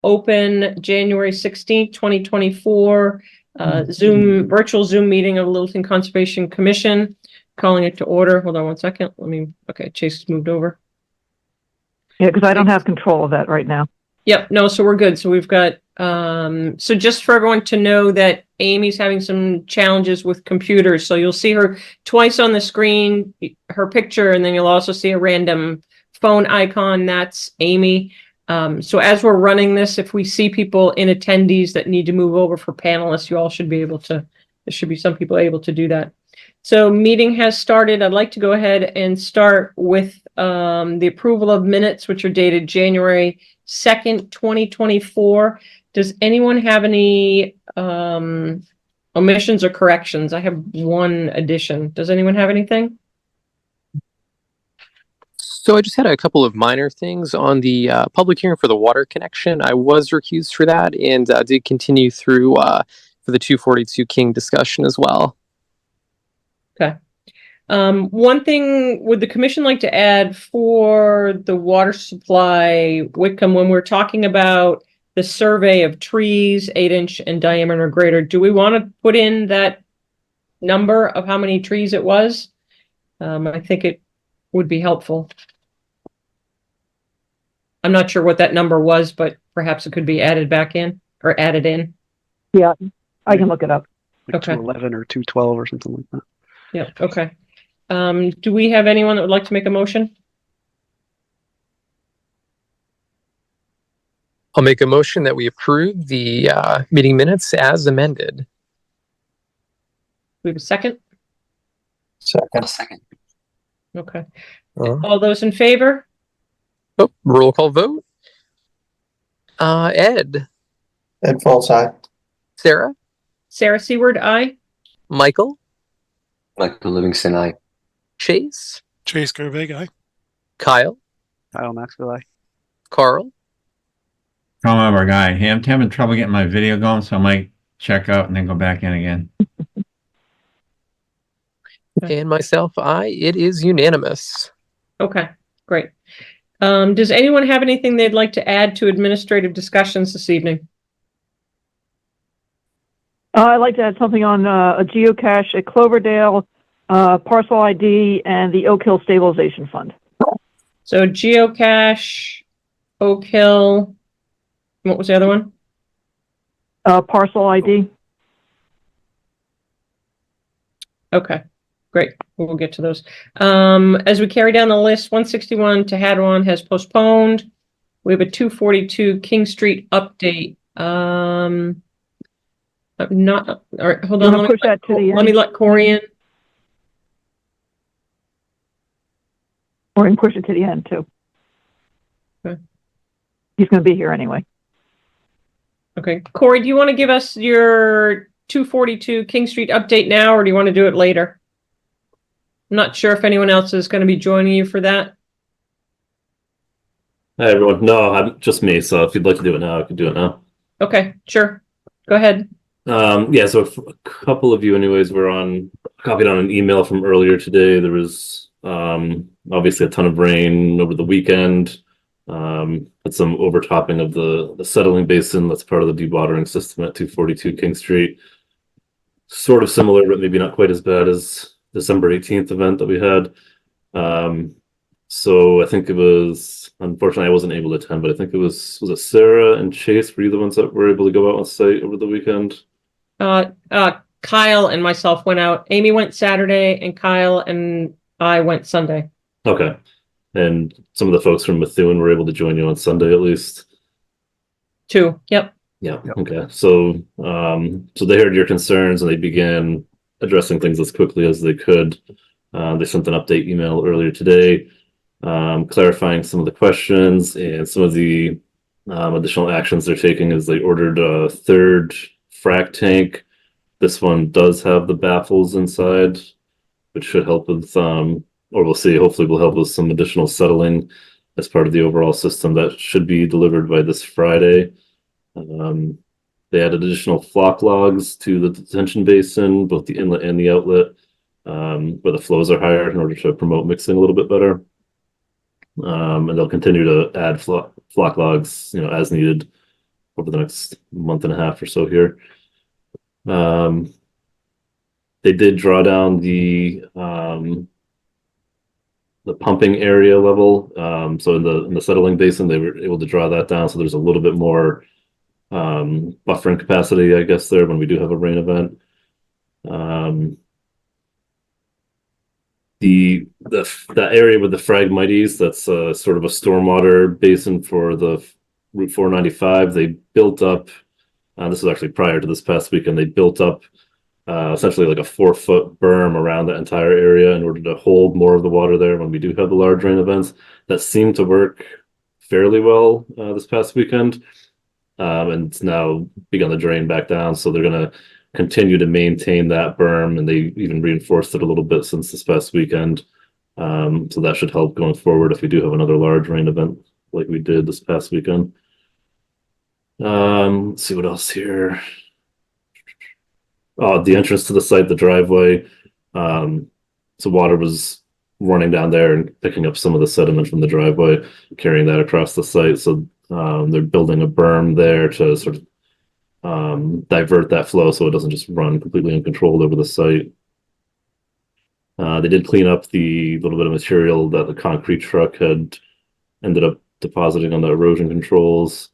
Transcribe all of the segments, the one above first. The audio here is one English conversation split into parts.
open January 16th, 2024, virtual Zoom meeting of Littleton Conservation Commission. Calling it to order. Hold on one second. Okay, Chase has moved over. Yeah, because I don't have control of that right now. Yep, no, so we're good. So we've got, so just for everyone to know that Amy's having some challenges with computers. So you'll see her twice on the screen, her picture, and then you'll also see a random phone icon. That's Amy. So as we're running this, if we see people in attendees that need to move over for panelists, you all should be able to, there should be some people able to do that. So meeting has started. I'd like to go ahead and start with the approval of minutes, which are dated January 2nd, 2024. Does anyone have any omissions or corrections? I have one addition. Does anyone have anything? So I just had a couple of minor things on the public hearing for the water connection. I was recused for that and did continue through for the 242 King discussion as well. Okay. One thing, would the commission like to add for the water supply, Whitcomb, when we're talking about the survey of trees 8-inch in diameter or greater, do we want to put in that number of how many trees it was? I think it would be helpful. I'm not sure what that number was, but perhaps it could be added back in or added in. Yeah, I can look it up. Like Okay. 211 or 212 or something like that. Yeah, okay. Do we have anyone that would like to make a motion? I'll make a motion that we approve the meeting minutes as amended. We have a second? Second. Okay. All those in favor? Oh, roll call vote. Ed. Ed Falls, aye. Sarah. Sarah Seward, aye. Michael. Michael Livingston, aye. Chase. Chase Gervais, aye. Kyle. Kyle Maxwell, aye. Carl. Carl Weber, guy. Hey, I'm having trouble getting my video going, so I might check out and then go back in again. And myself, aye. It is unanimous. Okay, great. Does anyone have anything they'd like to add to administrative discussions this evening? I'd like to add something on a geocache at Cloverdale, parcel ID, and the Oak Hill Stabilization Fund. So geocache, Oak Hill, what was the other one? Parcel ID. Okay, great. We'll get to those. As we carry down the list, 161 Tehadron has postponed. We have a 242 King Street update. Not, all right, hold on. Let me let Corey in. Or you can push it to the end, too. Okay. He's going to be here anyway. Okay. Corey, do you want to give us your 242 King Street update now, or do you want to do it later? I'm not sure if anyone else is going to be joining you for that. Hi, everyone. No, just me. So if you'd like to do it now, I can do it now. Okay, sure. Go ahead. Yeah, so a couple of you anyways were copied on an email from earlier today. There was obviously a ton of rain over the weekend. Had some overtopping of the settling basin. That's part of the dewatering system at 242 King Street. Sort of similar, but maybe not quite as bad as December 18th event that we had. So I think it was, unfortunately I wasn't able to attend, but I think it was it Sarah and Chase? Were you the ones that were able to go out on site over the weekend? Kyle and myself went out. Amy went Saturday and Kyle and I went Sunday. Okay. And some of the folks from Methuen were able to join you on Sunday at least? 2, yep. Yeah, okay. So so they heard your concerns and they began addressing things as quickly as they could. They sent an update email earlier today, clarifying some of the questions, and some of the additional actions they're taking is they ordered a 3rd frac tank. This one does have the baffles inside, which should help with, or we'll see, hopefully will help with some additional settling as part of the overall system. That should be delivered by this Friday. They added additional flock logs to the detention basin, both the inlet and the outlet, where the flows are higher in order to promote mixing a little bit better. And they'll continue to add flock logs, as needed over the next month and a half or so here. They did draw down the pumping area level. So in the settling basin, they were able to draw that down. So there's a little bit more buffering capacity, I guess, there when we do have a rain event. That area with the Phragmites, that's sort of a stormwater basin for the Route 495. They built up. This was actually prior to this past weekend. They built up essentially like a 4-foot berm around that entire area in order to hold more of the water there when we do have the large rain events. That seemed to work fairly well this past weekend, and it's now begun to drain back down. So they're going to continue to maintain that berm, and they even reinforced it a little bit since this past weekend. So that should help going forward if we do have another large rain event like we did this past weekend. Let's see what else here. The entrance to the site, the driveway. So water was running down there and picking up some of the sediment from the driveway, carrying that across the site. So they're building a berm there to sort of divert that flow so it doesn't just run completely uncontrolled over the site. They did clean up the little bit of material that the concrete truck had ended up depositing on the erosion controls.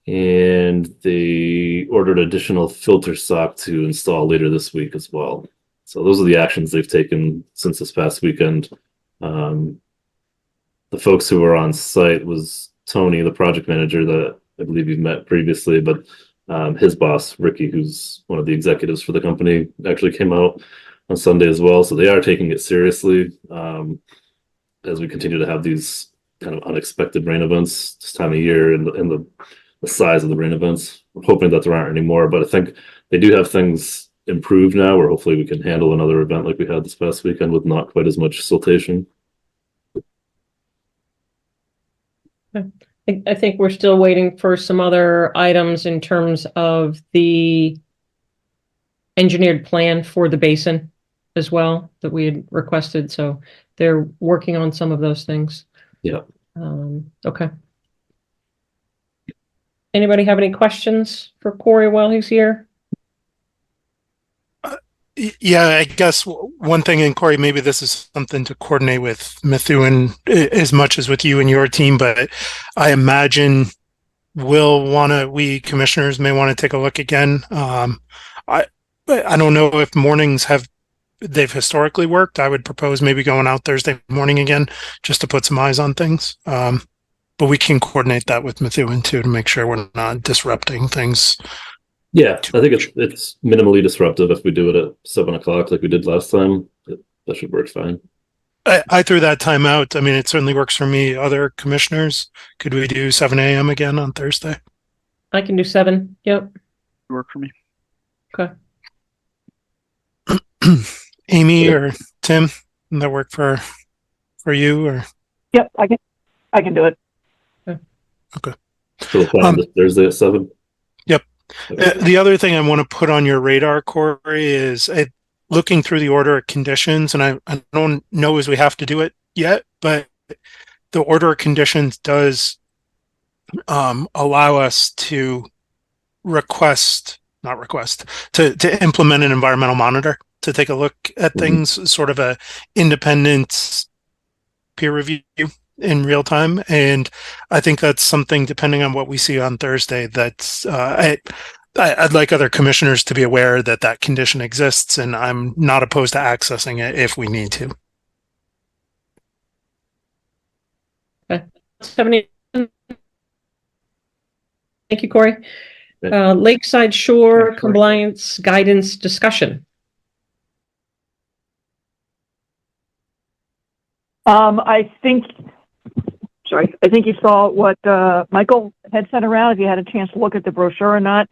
And they ordered additional filter stock to install later this week as well. So those are the actions they've taken since this past weekend. The folks who were on site was Tony, the project manager that I believe you've met previously, but his boss, Ricky, who's one of the executives for the company, actually came out on Sunday as well. So they are taking it seriously as we continue to have these kind of unexpected rain events this time of year and the size of the rain events. We're hoping that there aren't any more, but I think they do have things improved now where hopefully we can handle another event like we had this past weekend with not quite as much siltation. I think we're still waiting for some other items in terms of the engineered plan for the basin as well that we had requested. So they're working on some of those things. Yeah. Okay. Anybody have any questions for Corey while he's here? Yeah, I guess one thing, and Corey, maybe this is something to coordinate with Methuen as much as with you and your team, but I imagine we commissioners may want to take a look again. I don't know if mornings they've historically worked. I would propose maybe going out Thursday morning again, just to put some eyes on things. But we can coordinate that with Methuen too to make sure we're not disrupting things. Yeah, I think it's minimally disruptive if we do it at 7 o'clock like we did last time. That should work fine. I threw that time out. I mean, it certainly works for me. Other commissioners, could we do 7 a.m. again on Thursday? I can do 7. Yep. Work for me. Okay. Amy or Tim, does that work for you or? Yep, I can do it. Okay. So we'll plan this Thursday at 7. Yep. Okay. The other thing I want to put on your radar, Corey, is looking through the order of conditions, and I don't know as we have to do it yet, but the order of conditions does allow us to to implement an environmental monitor to take a look at things, sort of a independent peer review in real time. And I think that's something, depending on what we see on Thursday, that's I'd like other commissioners to be aware that that condition exists, and I'm not opposed to accessing it if we need to. Okay. Thank you, Corey. Lakeside Shore compliance guidance discussion. I think you saw what Michael had sent around, if you had a chance to look at the brochure or not.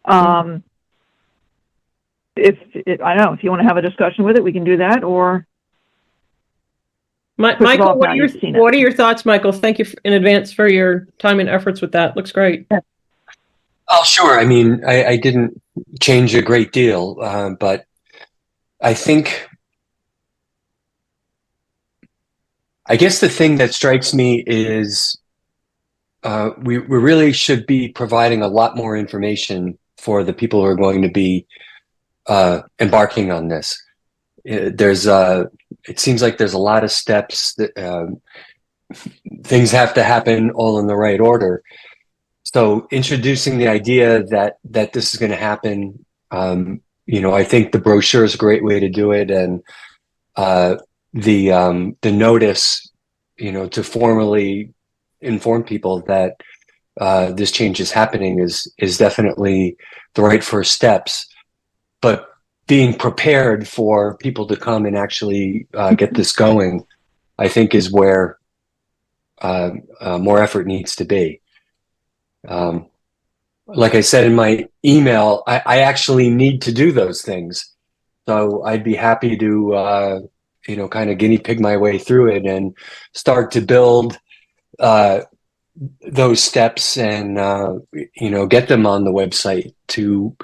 I don't know, if you want to have a discussion with it, we can do that, or... Michael, what are your thoughts, Michael? Thank you in advance for your time and efforts with that. Looks great. Oh, sure. I mean, I didn't change a great deal, but I guess the thing that strikes me is we really should be providing a lot more information for the people who are going to be embarking on this. It seems like there's a lot of steps that things have to happen all in the right order. So introducing the idea that this is going to happen, I think the brochure is a great way to do it, and the notice, to formally inform people that this change is happening is definitely the right first steps. But being prepared for people to come and actually get this going, I think, is where more effort needs to be. Like I said in my email, I actually need to do those things. So I'd be happy to, kind of guinea pig my way through it and start to build those steps and, get them on the website to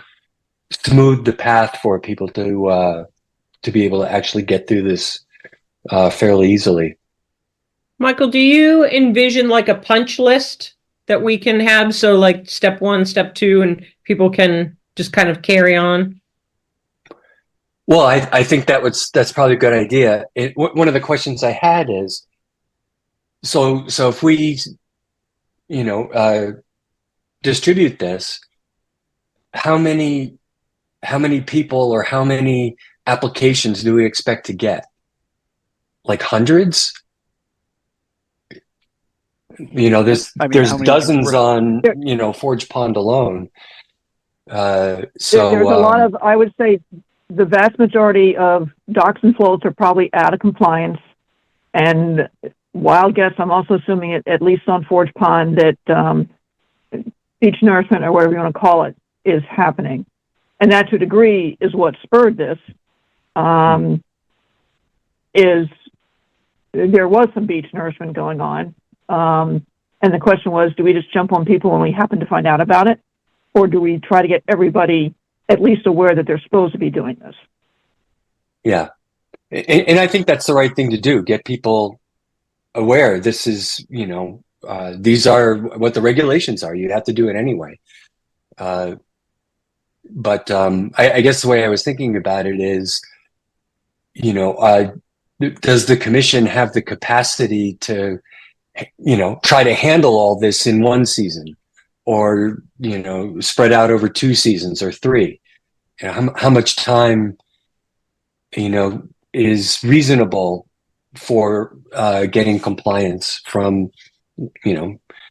smooth the path for people to be able to actually get through this fairly easily. Michael, do you envision like a punch list that we can have? So like step 1, step 2, and people can just kind of carry on? Well, I think that's probably a good idea. One of the questions I had is, so if we, distribute this, how many people or how many applications do we expect to get? Like hundreds? There's I mean, how many dozens people- on, Forge Pond alone. There's a lot of, I would say, the vast majority of docks and floats are probably out of compliance. And wild guess, I'm also assuming at least on Forge Pond that beach nourishment, or whatever you want to call it, is happening. And that, to a degree, is what spurred this. Is there was some beach nourishment going on. And the question was, do we just jump on people when we happen to find out about it? Or do we try to get everybody at least aware that they're supposed to be doing this? Yeah. And I think that's the right thing to do. Get people aware. This is, these are what the regulations are. You have to do it anyway. But I guess the way I was thinking about it is, does the commission have the capacity to, try to handle all this in one season, or, spread out over 2 seasons or 3? How much time, is reasonable for getting compliance from,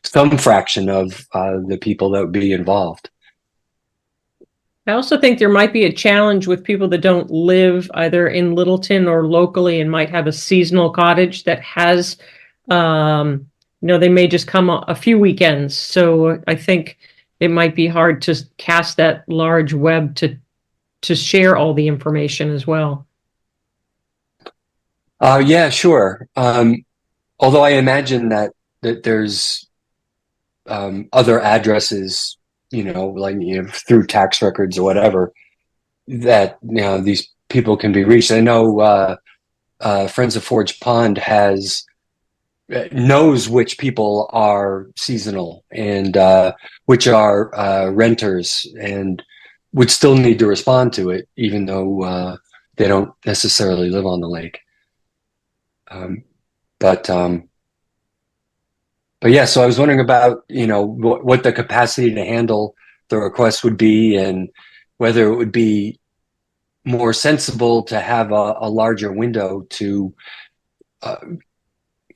some fraction of the people that would be involved? I also think there might be a challenge with people that don't live either in Littleton or locally and might have a seasonal cottage that has, they may just come a few weekends. So I think it might be hard to cast that large web to share all the information as well. Yeah, sure. Although I imagine that there's other addresses, like through tax records or whatever, that these people can be reached. I know Friends of Forge Pond knows which people are seasonal and which are renters, and would still need to respond to it, even though they don't necessarily live on the lake. But yeah, so I was wondering about, what the capacity to handle the request would be, and whether it would be more sensible to have a larger window to,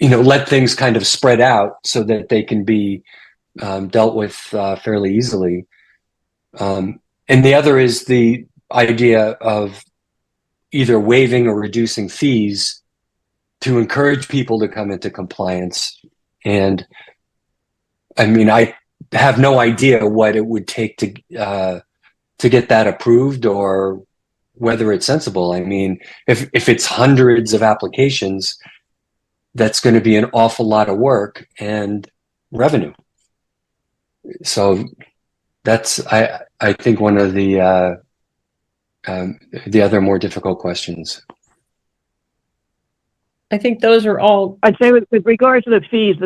let things kind of spread out so that they can be dealt with fairly easily. And the other is the idea of either waiving or reducing fees to encourage people to come into compliance. And I mean, I have no idea what it would take to get that approved, or whether it's sensible. I mean, if it's hundreds of applications, that's going to be an awful lot of work and revenue. So that's, I think, one of the other more difficult questions. I think those are all. I'd say with regard to the fees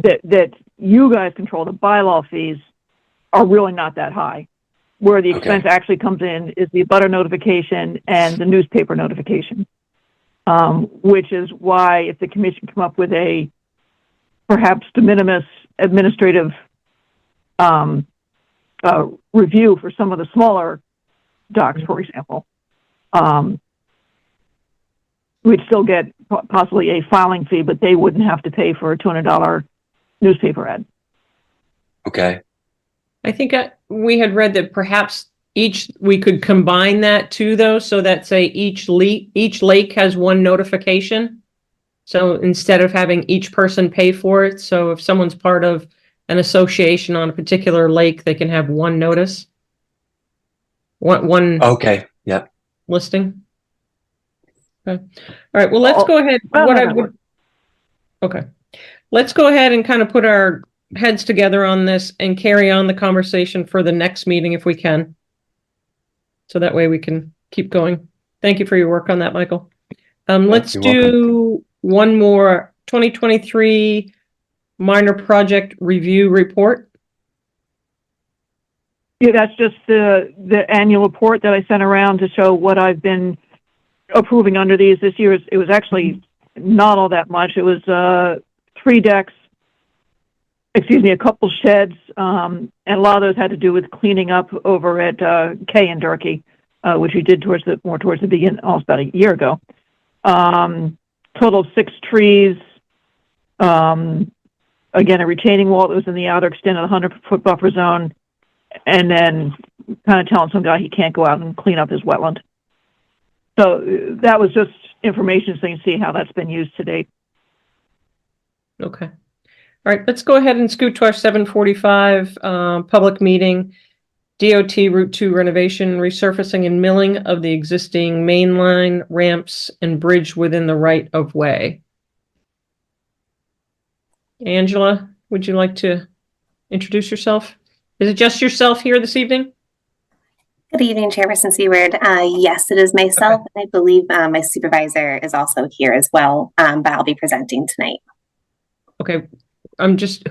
that you guys control, the bylaw fees, are really not that high. Where the expense actually comes in is the abutter notification and the newspaper notification, which is why if the commission come up with a perhaps de minimis administrative review for some of the smaller docs, for example, we'd still get possibly a filing fee, but they wouldn't have to pay for a $200 newspaper ad. Okay. I think we had read that perhaps we could combine that too, though, so that say each lake has one notification. So instead of having each person pay for it, so if someone's part of an association on a particular lake, they can have one notice. One Okay. Yeah. listing. Okay. All right. Well, let's go ahead. Okay. Let's go ahead and kind of put our heads together on this and carry on the conversation for the next meeting if we can. So that way we can keep going. Thank you for your work on that, Michael. Let's do one more 2023 minor project review report. Yeah, that's just the annual report that I sent around to show what I've been approving under these. This year, it was actually not all that much. It was 3 decks, a couple sheds, and a lot of those had to do with cleaning up over at Kay and Durkee, which we did more towards the beginning, almost about a year ago. Total of 6 trees. Again, a retaining wall that was in the outer extent of the 100-foot buffer zone, and then kind of telling some guy he can't go out and clean up his wetland. So that was just information so you can see how that's been used to date. Okay. All right, let's go ahead and scoot to our 7:45 public meeting. DOT Route 2 renovation, resurfacing and milling of the existing main line, ramps, and bridge within the right-of-way. Angela, would you like to introduce yourself? Is it just yourself here this evening? Good evening, Chairperson Seward. Yes, it is myself. Okay. And I believe my supervisor is also here as well, but I'll be presenting tonight. Okay.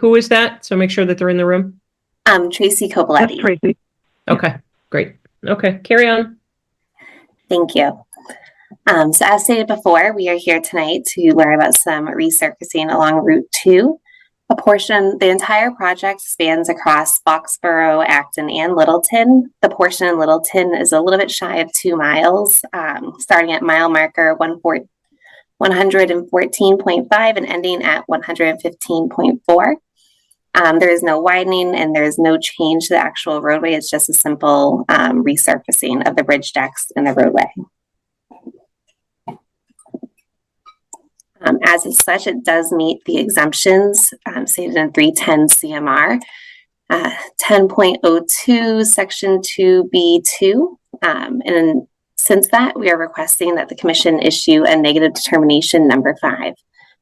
Who is that? So make sure that they're in the room. Tracy Copoletti. That's Tracy. Okay, great. Okay, carry on. Thank you. So as stated before, we are here tonight to learn about some resurfacing along Route 2. The entire project spans across Foxborough, Acton, and Littleton. The portion in Littleton is a little bit shy of 2 miles, starting at mile marker 114.5 and ending at 115.4. There is no widening and there is no change to the actual roadway. It's just a simple resurfacing of the bridge decks in the roadway. As is such, it does meet the exemptions stated in 310 CMR 10.02 section 2B2. And since that, we are requesting that the commission issue a negative determination number 5,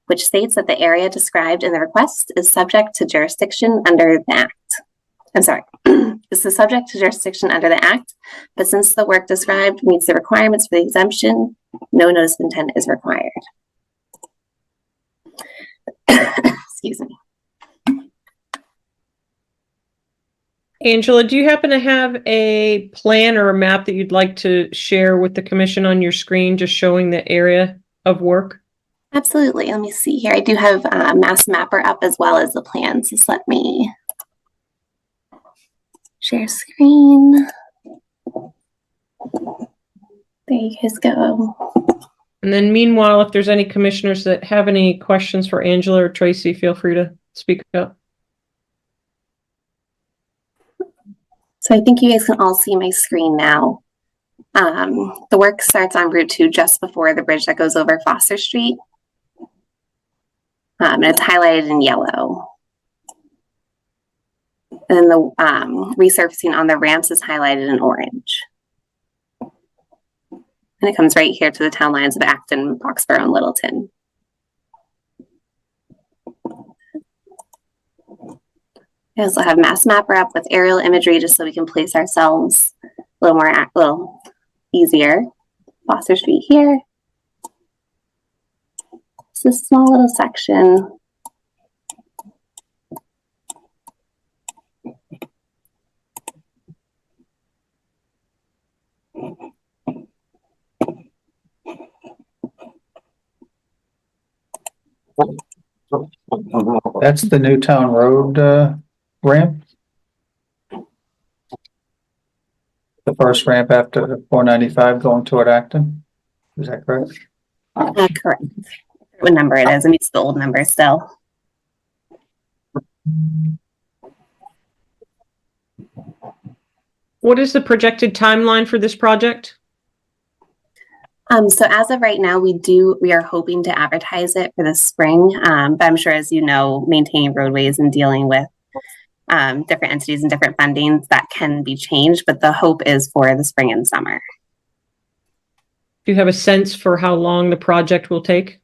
which states that the area described in the request is subject to jurisdiction under the Act. I'm sorry, this is subject to jurisdiction under the Act, but since the work described meets the requirements for the exemption, no notice of intent is required. Excuse me. Angela, do you happen to have a plan or a map that you'd like to share with the commission on your screen, just showing the area of work? Absolutely. Let me see here. I do have Mass Mapper up as well as the plans. Just let me share screen. There you guys go. And then meanwhile, if there's any commissioners that have any questions for Angela or Tracy, feel free to speak up. So I think you guys can all see my screen now. The work starts on Route 2 just before the bridge that goes over Foster Street. And it's highlighted in yellow. And the resurfacing on the ramps is highlighted in orange. And it comes right here to the town lines of Acton, Foxborough, and Littleton. I also have Mass Mapper up with aerial imagery just so we can place ourselves a little easier. Foster Street here. It's a small little section. That's the Newtown Road ramp. The first ramp after 495 going toward Acton. Is that correct? Correct. What number it is? I mean, it's the old number still. What is the projected timeline for this project? So as of right now, we are hoping to advertise it for the spring. But I'm sure, as you know, maintaining roadways and dealing with different entities and different fundings, that can be changed, but the hope is for the spring and summer. Do you have a sense for how long the project will take?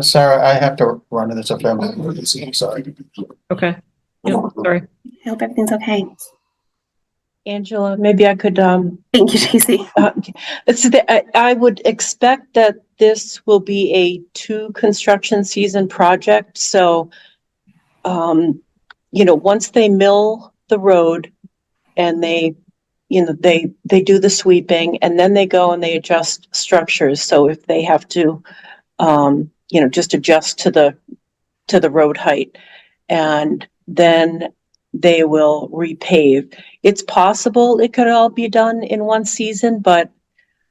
Sarah, I have to run to this a family emergency. I'm sorry. Okay. Yep, sorry. I hope everything's okay. Angela, maybe I could, Thank you, Tracy. I would expect that this will be a 2 construction season project. So, once they mill the road and they do the sweeping, and then they go and they adjust structures. So if they have to, just adjust to the road height, and then they will repave. It's possible it could all be done in one season, but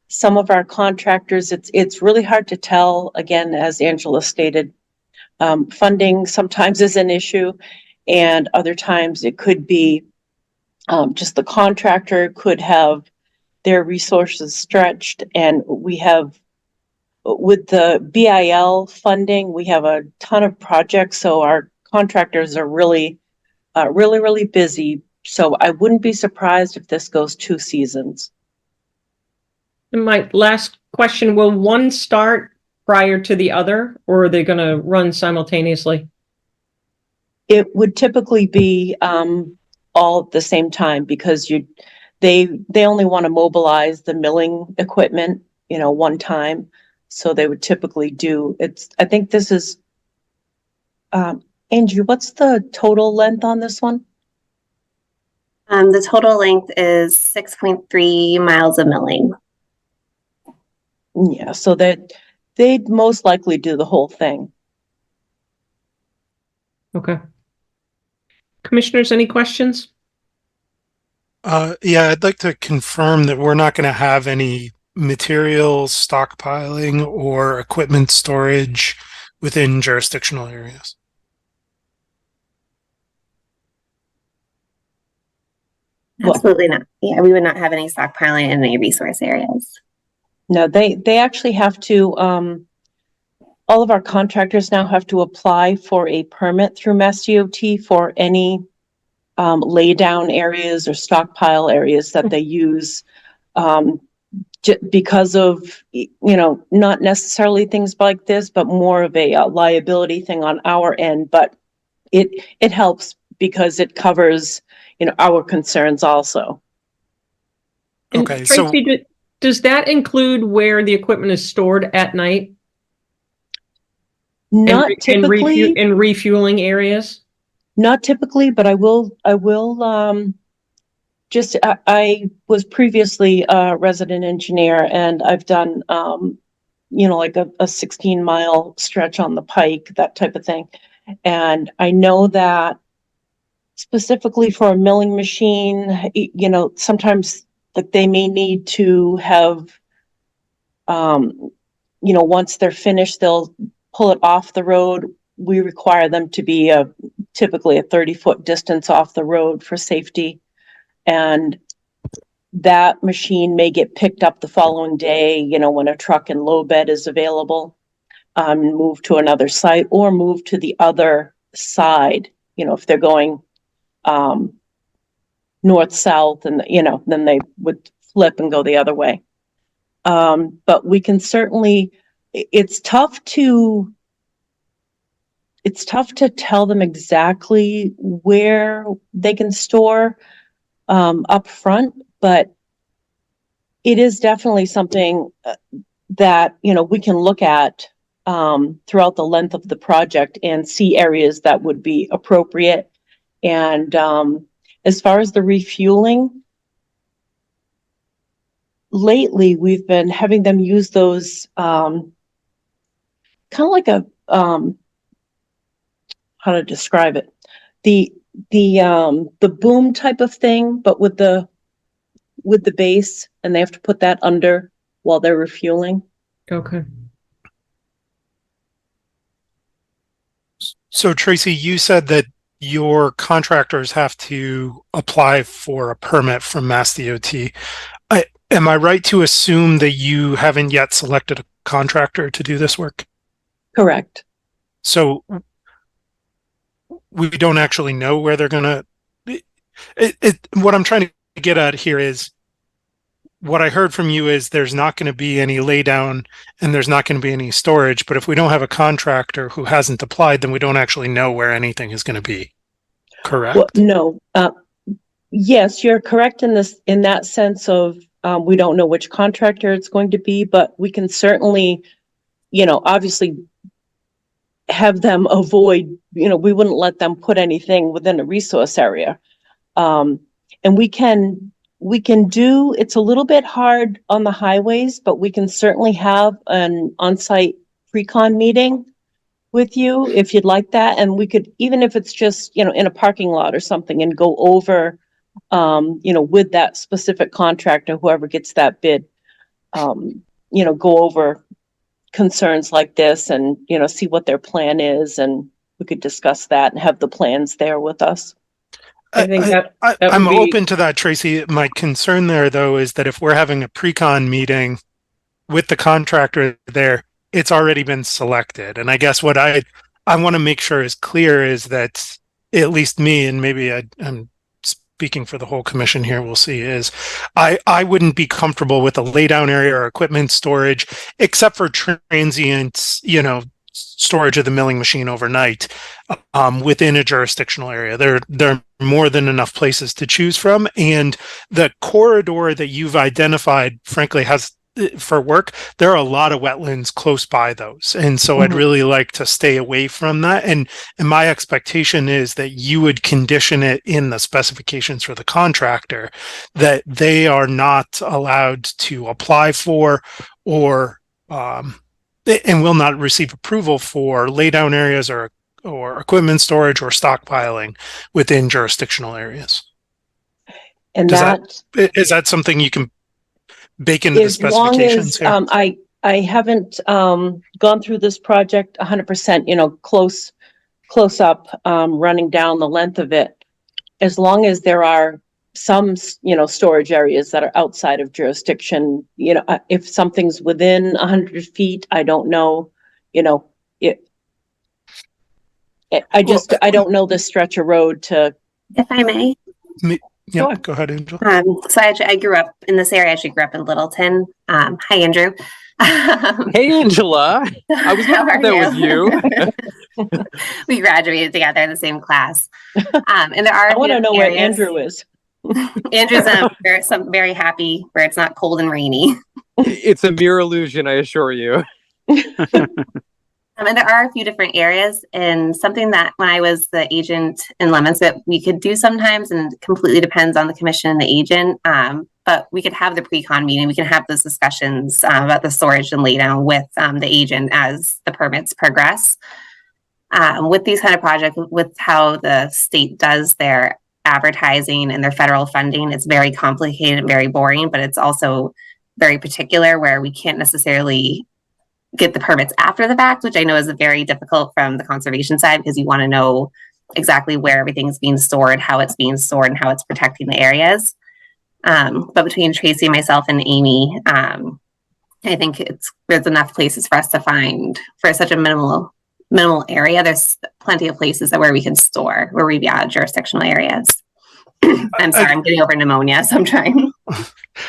some of our contractors, it's really hard to tell. Again, as Angela stated, funding sometimes is an issue, and other times it could be just the contractor could have their resources stretched. And we have, with the BIL funding, we have a ton of projects, so our contractors are really busy. So I wouldn't be surprised if this goes 2 seasons. And my last question, will one start prior to the other, or are they going to run simultaneously? It would typically be all at the same time, because they only want to mobilize the milling equipment, one time. So they would typically do I think this is, Andrew, what's the total length on this one? The total length is 6.3 miles of milling. Yeah, so that they'd most likely do the whole thing. Okay. Commissioners, any questions? Yeah, I'd like to confirm that we're not going to have any material stockpiling or equipment storage within jurisdictional areas. Absolutely not. Yeah, we would not have any stockpiling in any resource areas. No, they actually have to, all of our contractors now have to apply for a permit through Mass DOT for any lay down areas or stockpile areas that they use, because of, not necessarily things like this, but more of a liability thing on our end. But it helps because it covers, our concerns also. And Okay, Tracy, does that include where the equipment is stored at night? Not typically. In refueling areas? Not typically, but I will, I was previously a resident engineer, and I've done, like a 16-mile stretch on the Pike, that type of thing. And I know that specifically for a milling machine, sometimes that they may need to have, once they're finished, they'll pull it off the road. We require them to be typically a 30-foot distance off the road for safety. And that machine may get picked up the following day, when a truck and low bed is available, move to another site or move to the other side, if they're going north-south, and, then they would flip and go the other way. But we can certainly, it's tough to tell them exactly where they can store up front, but it is definitely something that, we can look at throughout the length of the project and see areas that would be appropriate. And as far as the refueling, lately we've been having them use those kind of like a, how to describe it? The boom type of thing, but with the base, and they have to put that under while they're refueling. Okay. So Tracy, you said that your contractors have to apply for a permit from Mass DOT. Am I right to assume that you haven't yet selected a contractor to do this work? Correct. So we don't actually know where they're going to. What I'm trying to get at here is, what I heard from you is there's not going to be any laydown and there's not going to be any storage. But if we don't have a contractor who hasn't applied, then we don't actually know where anything is going to be. Correct? Well, no. Yes, you're correct in that sense of we don't know which contractor it's going to be, but we can certainly, obviously have them avoid, we wouldn't let them put anything within a resource area. And we can do, it's a little bit hard on the highways, but we can certainly have an on-site pre-con meeting with you if you'd like that. And we could, even if it's just, in a parking lot or something, and go over, with that specific contractor, whoever gets that bid, go over concerns like this and, see what their plan is. And we could discuss that and have the plans there with us. I think I'm open to that, Tracy. My concern there, though, is that if we're having a pre-con meeting with the contractor there, it's already been selected. And I guess what I want to make sure is clear is that, at least me, and maybe I'm speaking for the whole commission here, we'll see, is I wouldn't be comfortable with a laydown area or equipment storage, except for transient, storage of the milling machine overnight within a jurisdictional area. There are more than enough places to choose from. And the corridor that you've identified, frankly, has, for work, there are a lot of wetlands close by those. And so I'd really like to stay away from that. And my expectation is that you would condition it in the specifications for the contractor that they are not allowed to apply for or and will not receive approval for laydown areas or equipment storage or stockpiling within jurisdictional areas. And is that something you can bake into the specifications here? I haven't gone through this project 100%, close up, running down the length of it. As long as there are some, storage areas that are outside of jurisdiction, if something's within 100 feet, I don't know, I don't know this stretch of road to. If I may. Yeah, go ahead, Angela. So I grew up in this area. I actually grew up in Littleton. Hi, Andrew. Hey, Angela. I was wondering if that was you. We graduated together in the same class. And there are. I want to know where Andrew is. Andrew's very happy where it's not cold and rainy. It's a mere illusion, I assure you. And there are a few different areas, and something that when I was the agent in Lemons that we could do sometimes, and it completely depends on the commission and the agent. But we could have the pre-con meeting. We can have those discussions about the storage and laydown with the agent as the permits progress. With these kind of projects, with how the state does their advertising and their federal funding, it's very complicated and very boring, but it's also very particular where we can't necessarily get the permits after the fact, which I know is very difficult from the conservation side because you want to know exactly where everything's being stored, how it's being stored, and how it's protecting the areas. But between Tracy, myself, and Amy, I think there's enough places for us to find for such a minimal area. There's plenty of places where we can store, where we'd be out of jurisdictional areas. I'm sorry, I'm getting over pneumonia, so I'm trying.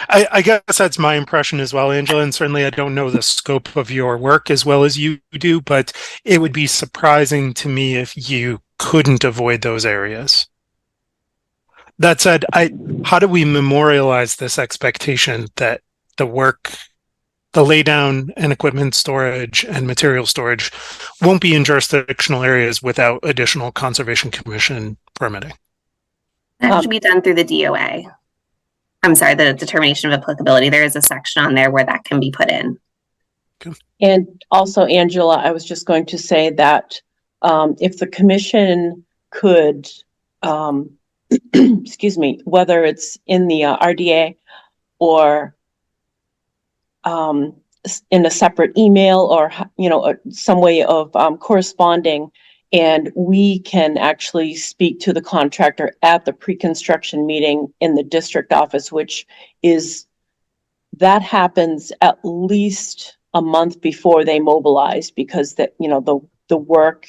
I guess that's my impression as well, Angela, and certainly I don't know the scope of your work as well as you do, but it would be surprising to me if you couldn't avoid those areas. That said, how do we memorialize this expectation that the laydown and equipment storage and material storage won't be in jurisdictional areas without additional Conservation Commission permitting? That should be done through the DOA. I'm sorry, the determination of applicability. There is a section on there where that can be put in. Okay. And also, Angela, I was just going to say that if the commission could, excuse me, whether it's in the RDA or in a separate email or, some way of corresponding, and we can actually speak to the contractor at the pre-construction meeting in the district office, that happens at least a month before they mobilize, because the work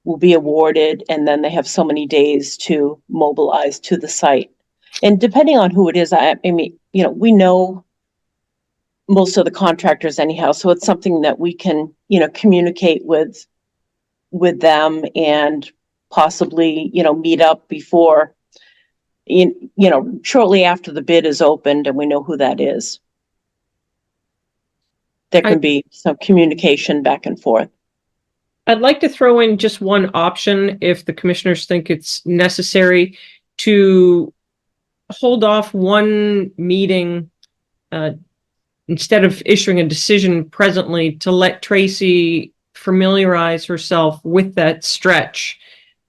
will be awarded and then they have so many days to mobilize to the site. And depending on who it is, I mean, we know most of the contractors anyhow, so it's something that we can, communicate with them and possibly, meet up before, shortly after the bid is opened and we know who that is. There can be some communication back and forth. I'd like to throw in just one option if the commissioners think it's necessary to hold off one meeting instead of issuing a decision presently, to let Tracy familiarize herself with that stretch,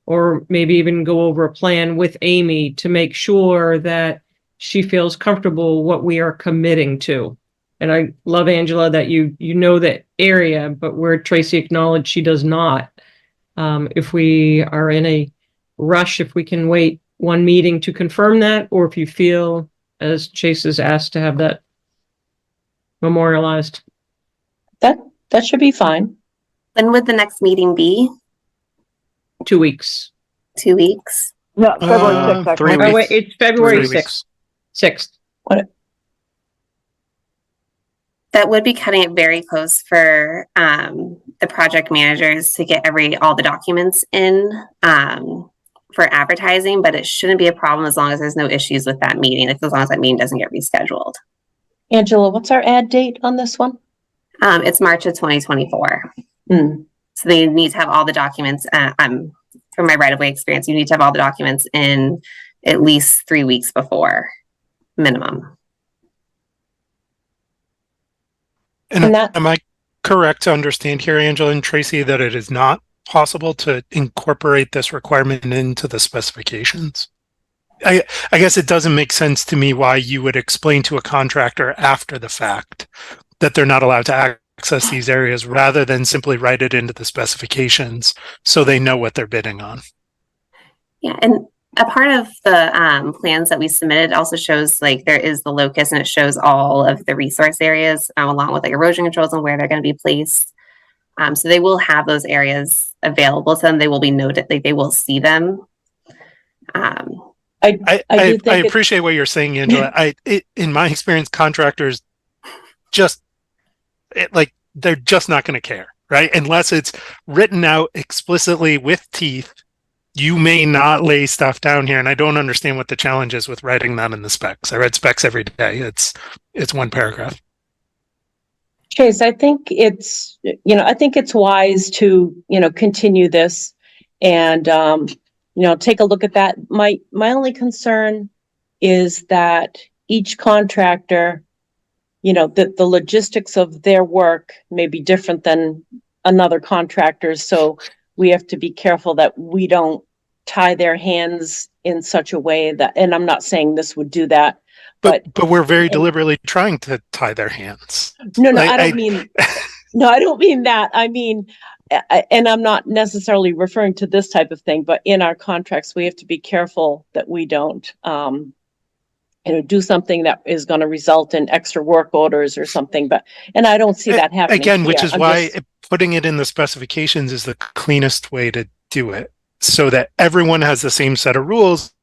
or maybe even go over a plan with Amy to make sure that she feels comfortable what we are committing to. And I love, Angela, that you know that area, but where Tracy acknowledged she does not. If we are in a rush, if we can wait one meeting to confirm that, or if you feel, as Chase has asked, to have that memorialized. That should be fine. When would the next meeting be? 2 weeks. 2 weeks? No, February 6th. 3 Oh, weeks. wait, it's February 3 6th. 6th. That would be cutting it very close for the project managers to get all the documents in for advertising, but it shouldn't be a problem as long as there's no issues with that meeting, as long as that meeting doesn't get rescheduled. Angela, what's our ad date on this one? It's March of 2024. So they need to have all the documents. From my right-of-way experience, you need to have all the documents in at least 3 weeks before, minimum. And am I correct to understand here, Angela and Tracy, that it is not possible to incorporate this requirement into the specifications? I guess it doesn't make sense to me why you would explain to a contractor after the fact that they're not allowed to access these areas rather than simply write it into the specifications so they know what they're bidding on. Yeah, and a part of the plans that we submitted also shows there is the locus, and it shows all of the resource areas along with erosion controls and where they're going to be placed. So they will have those areas available to them. They will be noted, they will see them. I appreciate what you're saying, Angela. In my experience, contractors they're just not going to care, right? Unless it's written out explicitly with teeth. You may not lay stuff down here, and I don't understand what the challenge is with writing that in the specs. I read specs every day. It's one paragraph. Chase, I think it's wise to, continue this and, take a look at that. My only concern is that each contractor, the logistics of their work may be different than another contractor's. So we have to be careful that we don't tie their hands in such a way that, and I'm not saying this would do that, but we're very deliberately trying to tie their hands. No, I don't mean that. I mean, and I'm not necessarily referring to this type of thing, but in our contracts, we have to be careful that we don't, do something that is going to result in extra work orders or something. And I don't see that happening again, which here. is why putting it in the specifications is the cleanest way to do it, so that everyone has the same set of rules,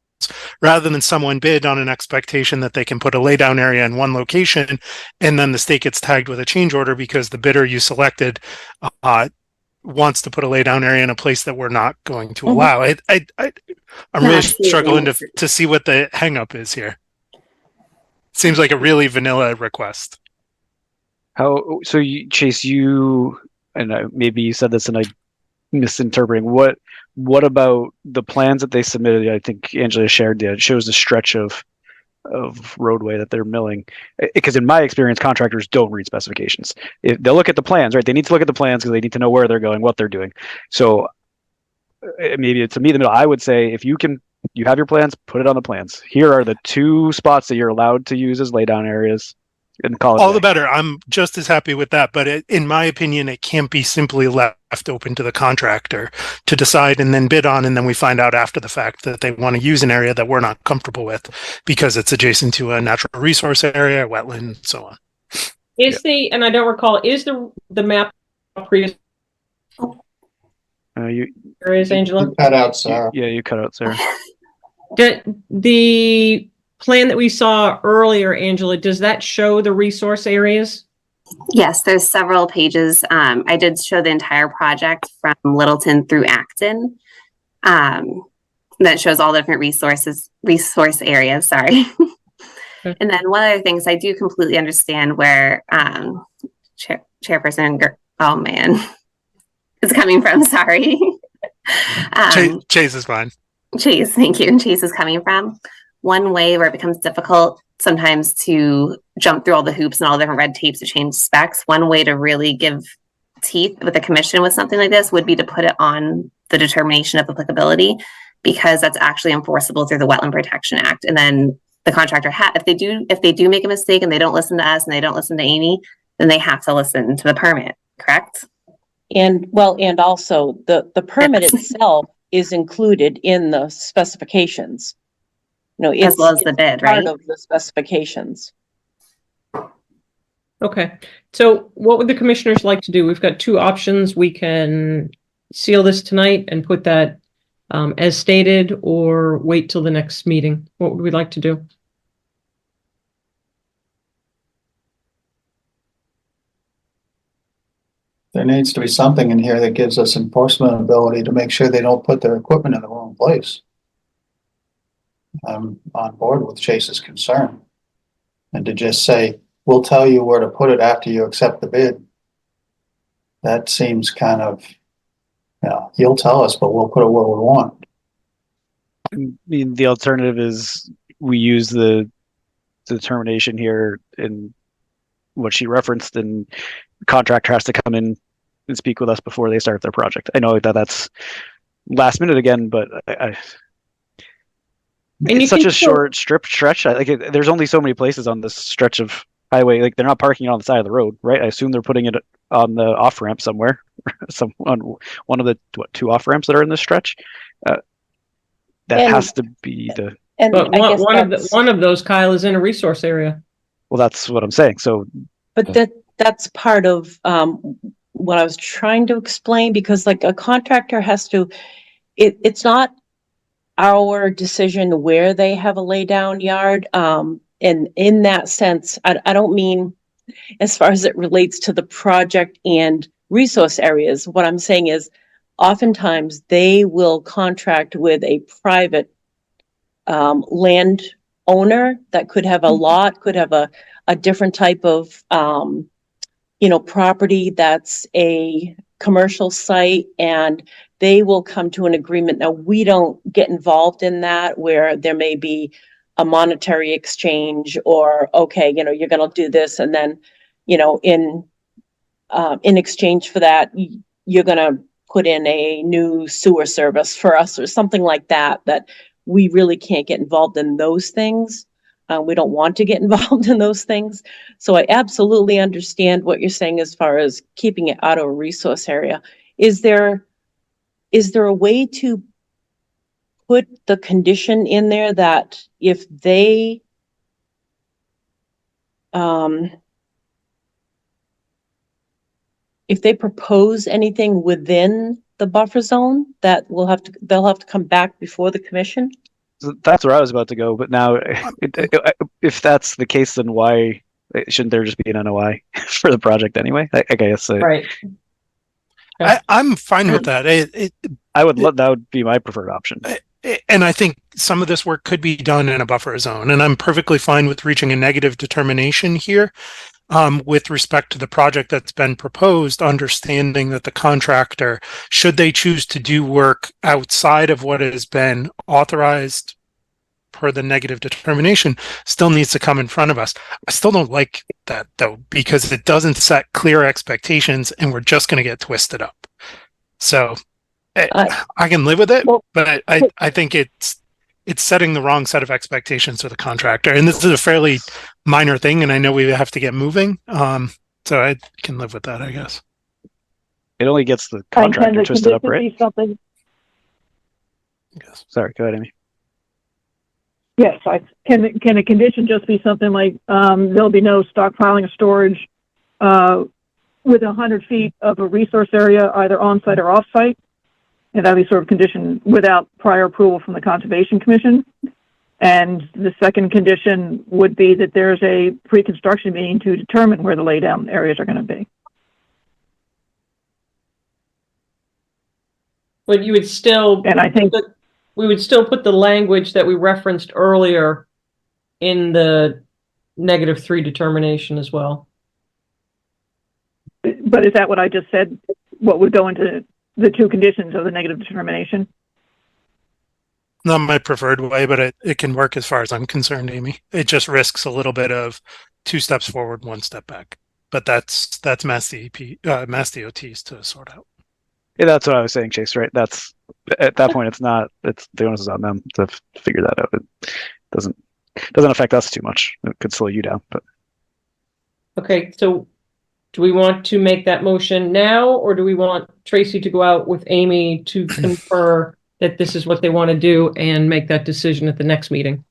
rather than someone bid on an expectation that they can put a laydown area in one location, and then the state gets tagged with a change order because the bidder you selected wants to put a laydown area in a place that we're not going to allow. I'm really struggling to see what the hang up is here. Seems like a really vanilla request. Chase, maybe you said this and I misinterpreting. What about the plans that they submitted? I think Angela shared that it shows a stretch of of roadway that they're milling. Because in my experience, contractors don't read specifications. They'll look at the plans, right? They need to look at the plans because they need to know where they're going, what they're doing. So maybe it's to me the middle. I would say if you have your plans, put it on the plans. Here are the 2 spots that you're allowed to use as laydown areas, and call it all the better. I'm just as happy with that. But in my opinion, it can't be simply left open to the contractor to decide and then bid on. And then we find out after the fact that they want to use an area that we're not comfortable with because it's adjacent to a natural resource area, wetland, and so on. And I don't recall, is the map previous? There is, Angela? You cut out, Sarah. Yeah, you cut out, Sarah. The plan that we saw earlier, Angela, does that show the resource areas? Yes, there's several pages. I did show the entire project from Littleton through Acton. That shows all the different resource areas, sorry. Okay. And then one of the things I do completely understand where Chairperson, oh man, is coming from, sorry. Chase is fine. Chase, thank you. Chase is coming from. One way where it becomes difficult sometimes to jump through all the hoops and all the different red tapes to change specs. One way to really give teeth with the commission with something like this would be to put it on the determination of applicability, because that's actually enforceable through the Wetland Protection Act. And then the contractor, if they do make a mistake and they don't listen to us and they don't listen to Amy, then they have to listen to the permit, correct? And also the permit itself is included in the specifications. As well as the bid, right? Part of the specifications. Okay. So what would the commissioners like to do? We've got 2 options. We can seal this tonight and put that as stated, or wait till the next meeting. What would we like to do? There needs to be something in here that gives us enforcement ability to make sure they don't put their equipment in the wrong place. I'm on board with Chase's concern. And to just say, we'll tell you where to put it after you accept the bid. That seems kind of, you'll tell us, but we'll put it where we want. I mean, the alternative is we use the determination here in what she referenced, and the contractor has to come in and speak with us before they start their project. I know that that's last minute again, but it's such a short stretch. There's only so many places on this stretch of highway. Like, they're not parking it on the side of the road, right? I assume they're putting it on the off ramp somewhere, on one of the 2 off ramps that are in this stretch. That has to be the. And but one of those, Kyle, is in a resource area. Well, that's what I'm saying. So, but that's part of what I was trying to explain, because like a contractor has to. It's not our decision where they have a laydown yard. And in that sense, I don't mean as far as it relates to the project and resource areas. What I'm saying is oftentimes they will contract with a private land owner that could have a lot, could have a different type of, property that's a commercial site, and they will come to an agreement. Now, we don't get involved in that, where there may be a monetary exchange, or, okay, you're going to do this. And then, in exchange for that, you're going to put in a new sewer service for us or something like that, that we really can't get involved in those things. We don't want to get involved in those things. So I absolutely understand what you're saying as far as keeping it out of a resource area. Is there a way to put the condition in there that if they propose anything within the buffer zone, that they'll have to come back before the commission? That's where I was about to go, but now, if that's the case, then why shouldn't there just be an NOI for the project anyway? I guess. Right. I'm fine with that. That would be my preferred option. And I think some of this work could be done in a buffer zone, and I'm perfectly fine with reaching a negative determination here. With respect to the project that's been proposed, understanding that the contractor, should they choose to do work outside of what has been authorized per the negative determination still needs to come in front of us. I still don't like that though, because it doesn't set clear expectations and we're just going to get twisted up. So I can live with it, but I think it's setting the wrong set of expectations for the contractor. And this is a fairly minor thing, and I know we have to get moving. So I can live with that, I guess. It only gets the contractor twisted up, right? Something? Yes. Sorry, go ahead, Amy. Yes, can a condition just be something like there'll be no stockpiling or storage within 100 feet of a resource area, either on-site or off-site? And that'd be sort of condition without prior approval from the Conservation Commission. And the second condition would be that there's a pre-construction meeting to determine where the laydown areas are going to be. But you would still, and I think we would still put the language that we referenced earlier in the -3 determination as well. But is that what I just said? What would go into the two conditions of the negative determination? Not my preferred way, but it can work as far as I'm concerned, Amy. It just risks a little bit of 2 steps forward, 1 step back. But that's Mass DOT's to sort out. Yeah, that's what I was saying, Chase. Right? That's at that point, it's the onus is on them to figure that out. It doesn't affect us too much. It could slow you down, but okay. So, do we want to make that motion now, or do we want Tracy to go out with Amy to confer that this is what they want to do and make that decision at the next meeting?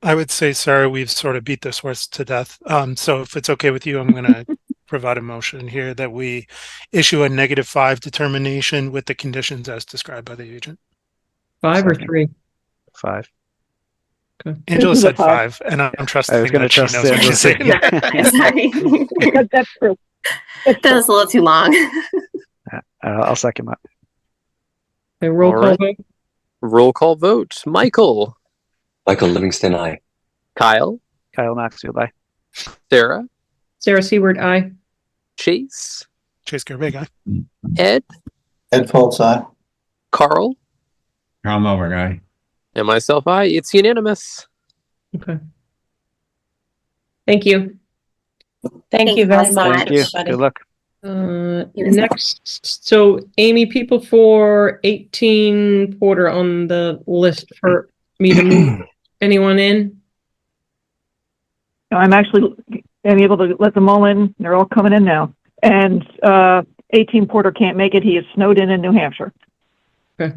I would say, Sarah, we've sort of beat this horse to death. So if it's okay with you, I'm going to provide a motion here that we issue a -5 determination with the conditions as described by the agent. 5 or 3? 5. Okay. Angela said 5, and I'm trusting I was going to trust she knows what she's saying. Sorry. That's true. That was a little too long. I'll second that. Okay, roll All call right. vote. Roll call vote. Michael, Livingston, aye. Kyle, Kyle Maxfield, aye. Sarah, Sarah Seward, aye. Chase, Chase Gervais guy. Ed, Ed Foltz, aye. Carl, Carl Melberg, aye. and myself, aye. It's unanimous. Okay. Thank you. Thank you you very so much, much. Thank you. everybody. Good luck. Next, so Amy, people for 18 Porter on the list for me to move anyone in? I'm actually able to let them all in. They're all coming in now. And 18 Porter can't make it. He is snowed in New Hampshire. Okay.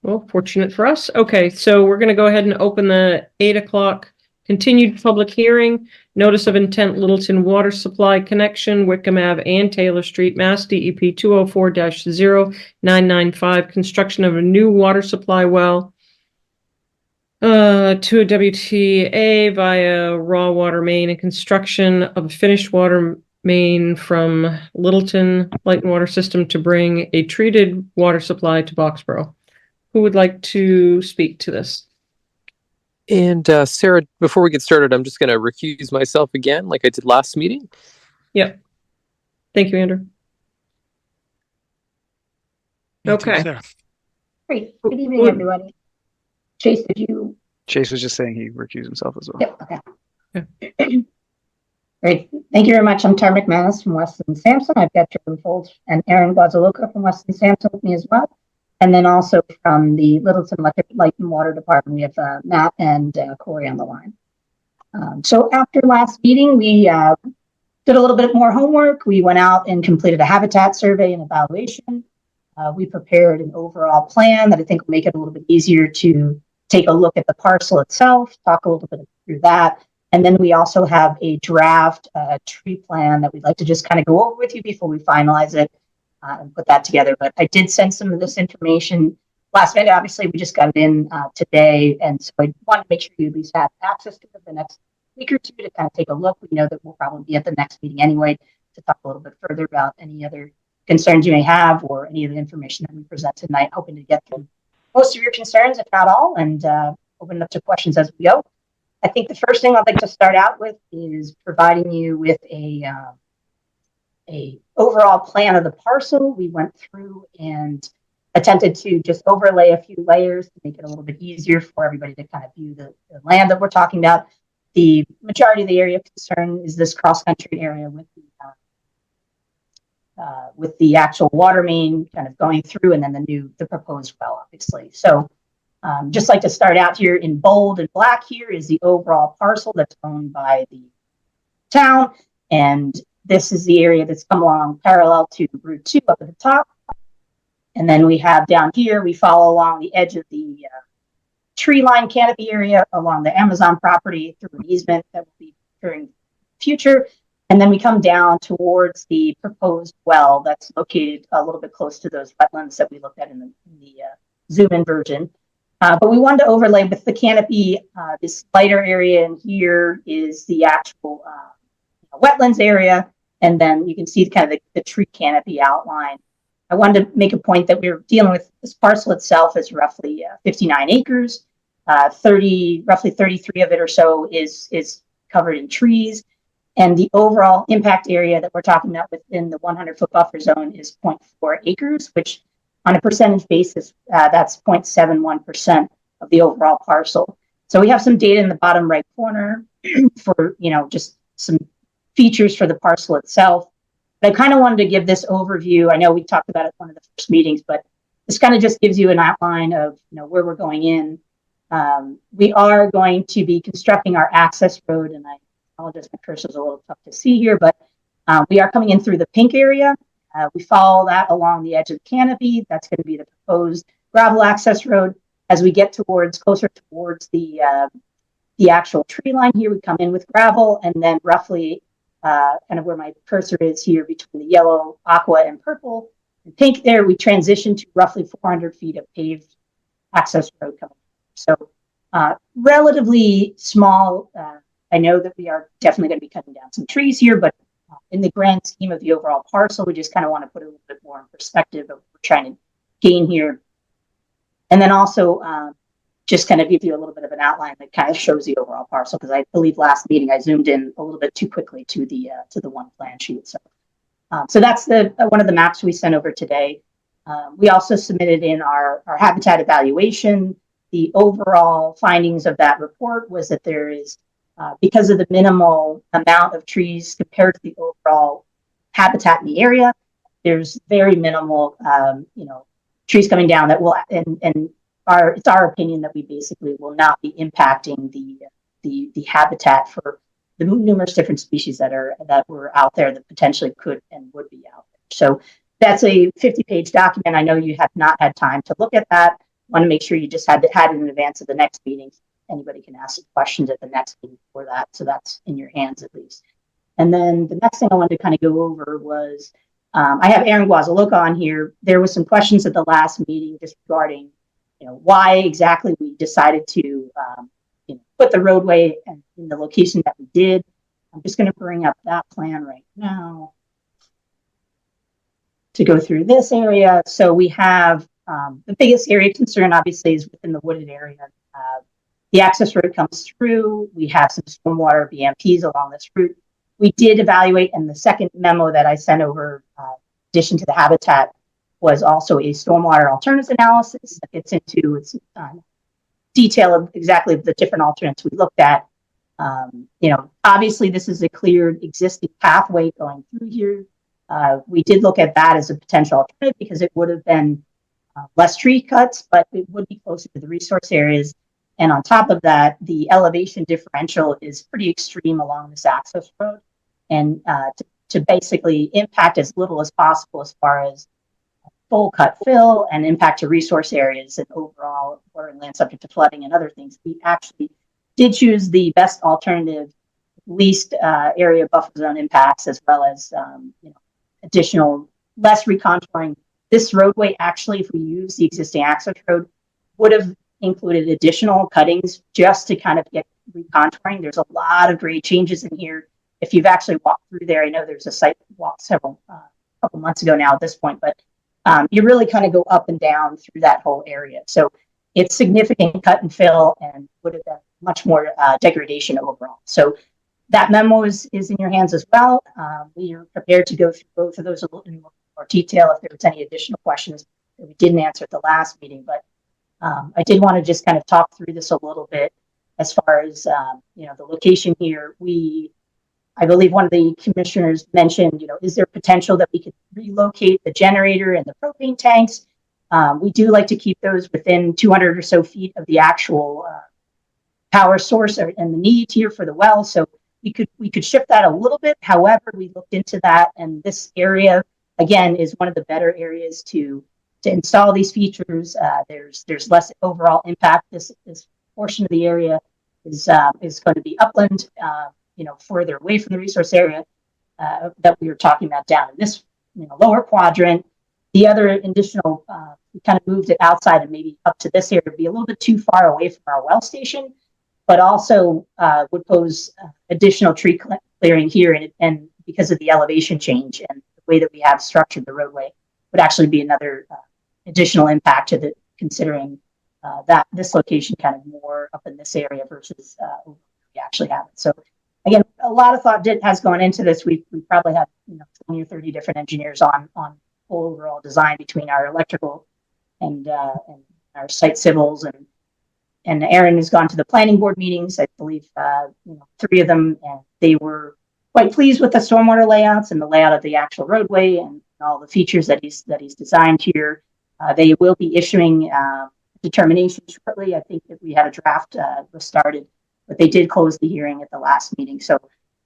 Well, fortunate for us. Okay, so we're going to go ahead and open the 8 o'clock continued public hearing. Notice of intent, Littleton Water Supply Connection, Wickham Ave and Taylor Street, Mass DEP 204-0995. Construction of a new water supply well to a WTA via raw water main, and construction of a finished water main from Littleton Light and Water System to bring a treated water supply to Boxborough. Who would like to speak to this? And Sarah, before we get started, I'm just going to recuse myself again, like I did last meeting. Yep. Thank you, Andrew. Me too, Okay. Sarah. Great. Good evening, everybody. Chase, did you? Chase was just saying he recused himself as well. Yep. Okay. Great. Thank you very much. I'm Tara McManus from Weston Sampson. I've got Jordan Foltz and Aaron Guadaluca from Weston Sampson with me as well. And then also from the Littleton Light and Water Department, we have Matt and Corey on the line. So after last meeting, we did a little bit more homework. We went out and completed a habitat survey and evaluation. We prepared an overall plan that I think will make it a little bit easier to take a look at the parcel itself, talk a little bit through that. And then we also have a draft tree plan that we'd like to just kind of go over with you before we finalize it and put that together. But I did send some of this information last minute. Obviously, we just got it in today. And so I want to make sure you at least have access to it the next week or two to kind of take a look. We know that we'll probably be at the next meeting anyway to talk a little bit further about any other concerns you may have or any of the information that we present tonight, hoping to get through most of your concerns, if not all, and open it up to questions as we go. I think the first thing I'd like to start out with is providing you with a a overall plan of the parcel. We went through and attempted to just overlay a few layers to make it a little bit easier for everybody to kind of view the land that we're talking about. The majority of the area of concern is this cross-country area with the actual water main kind of going through, and then the proposed well, obviously. So just like to start out here in bold and black here is the overall parcel that's owned by the town. And this is the area that's come along parallel to Route 2 up at the top. And then we have down here, we follow along the edge of the tree line canopy area along the Amazon property through an easement that will be during future. And then we come down towards the proposed well that's located a little bit close to those wetlands that we looked at in the zoom in version. But we wanted to overlay with the canopy. This lighter area in here is the actual wetlands area. And then you can see kind of the tree canopy outline. I wanted to make a point that we're dealing with this parcel itself is roughly 59 acres. Roughly 33 of it or so is covered in trees. And the overall impact area that we're talking about within the 100-foot buffer zone is 0.4 acres, which on a percentage basis, that's 0.71% of the overall parcel. So we have some data in the bottom right corner for, just some features for the parcel itself. But I kind of wanted to give this overview. I know we talked about it at one of the first meetings, but this kind of just gives you an outline of, where we're going in. We are going to be constructing our access road, and I apologize, my cursor's a little tough to see here, but we are coming in through the pink area. We follow that along the edge of the canopy. That's going to be the proposed gravel access road. As we get closer towards the actual tree line here, we come in with gravel, and then roughly kind of where my cursor is here between the yellow, aqua, and purple and pink there, we transition to roughly 400 feet of paved access road coming. So relatively small. I know that we are definitely going to be cutting down some trees here, but in the grand scheme of the overall parcel, we just kind of want to put a little bit more in perspective of what we're trying to gain here. And then also just kind of give you a little bit of an outline that kind of shows the overall parcel, because I believe last meeting I zoomed in a little bit too quickly to the one plan sheet. So that's one of the maps we sent over today. We also submitted in our habitat evaluation. The overall findings of that report was that there is, because of the minimal amount of trees compared to the overall habitat in the area, there's very minimal, trees coming down that will, and it's our opinion that we basically will not be impacting the habitat for the numerous different species that were out there that potentially could and would be out there. So that's a 50-page document. I know you have not had time to look at that. Want to make sure you just had it in advance of the next meeting. Anybody can ask questions at the next meeting for that. So that's in your hands at least. And then the next thing I wanted to kind of go over was, I have Aaron Guazaloca on here. There was some questions at the last meeting just regarding, why exactly we decided to, put the roadway in the location that we did. I'm just going to bring up that plan right now to go through this area. So we have the biggest area of concern, obviously, is within the wooded area. The access road comes through. We have some stormwater BMPs along this route. We did evaluate, and the second memo that I sent over, in addition to the habitat, was also a stormwater alternatives analysis that gets into its detail of exactly the different alternates we looked at. Obviously, this is a cleared existing pathway going through here. We did look at that as a potential alternative because it would have been less tree cuts, but it would be closer to the resource areas. And on top of that, the elevation differential is pretty extreme along this access road, and to basically impact as little as possible as far as full cut fill and impact to resource areas and overall water and land subject to flooding and other things. We actually did choose the best alternative, least area buffer zone impacts, as well as additional less recontouring. This roadway, actually, if we use the existing access road, would have included additional cuttings just to kind of get recontouring. There's a lot of grade changes in here. If you've actually walked through there, I know there's a site walk couple months ago now at this point, but you really kind of go up and down through that whole area. So it's significant cut and fill and would have been much more degradation overall. So That memo is in your hands as well. We are prepared to go through both of those a little in more detail if there was any additional questions that we didn't answer at the last meeting. But I did want to just kind of talk through this a little bit as far as the location here. I believe one of the commissioners mentioned, is there potential that we could relocate the generator and the propane tanks? We do like to keep those within 200 or so feet of the actual power source and the need here for the well. So we could shift that a little bit. However, we looked into that, and this area again is one of the better areas to install these features. There's less overall impact. This portion of the area is going to be upland, further away from the resource area that we were talking about down in this lower quadrant. The other additional, we kind of moved it outside and maybe up to this area to be a little bit too far away from our well station, but also would pose additional tree clearing here, and because of the elevation change and the way that we have structured the roadway, would actually be another additional impact to considering that this location kind of more up in this area versus we actually have it. So again, a lot of thought has gone into this. We probably have 20 or 30 different engineers on full overall design between our electrical and our site civils, and Aaron has gone to the planning board meetings. I believe 3 of them, and they were quite pleased with the stormwater layouts and the layout of the actual roadway and all the features that he's designed here. They will be issuing determination shortly. I think that we had a draft was started, but they did close the hearing at the last meeting. So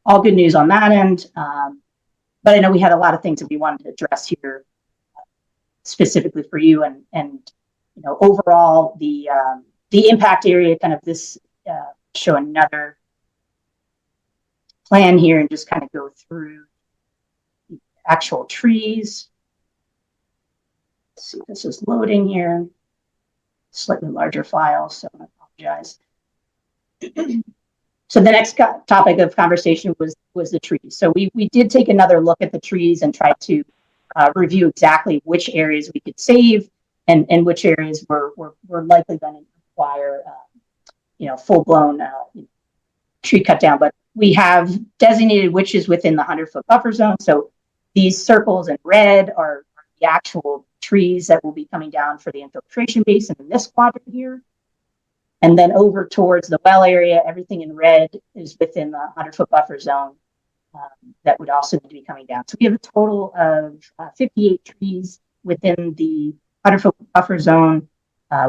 all good news on that end. But I know we had a lot of things that we wanted to address here specifically for you, and overall the impact area, kind of this show another plan here and just kind of go through the actual trees. Let's see, this is loading here. Slightly larger file, so I apologize. So the next topic of conversation was the trees. So we did take another look at the trees and try to review exactly which areas we could save and which areas were likely going to require full-blown tree cut down. But we have designated which is within the 100-foot buffer zone. So these circles in red are the actual trees that will be coming down for the infiltration basin in this quadrant here. And then over towards the well area, everything in red is within the 100-foot buffer zone that would also need to be coming down. So we have a total of 58 trees within the 100-foot buffer zone.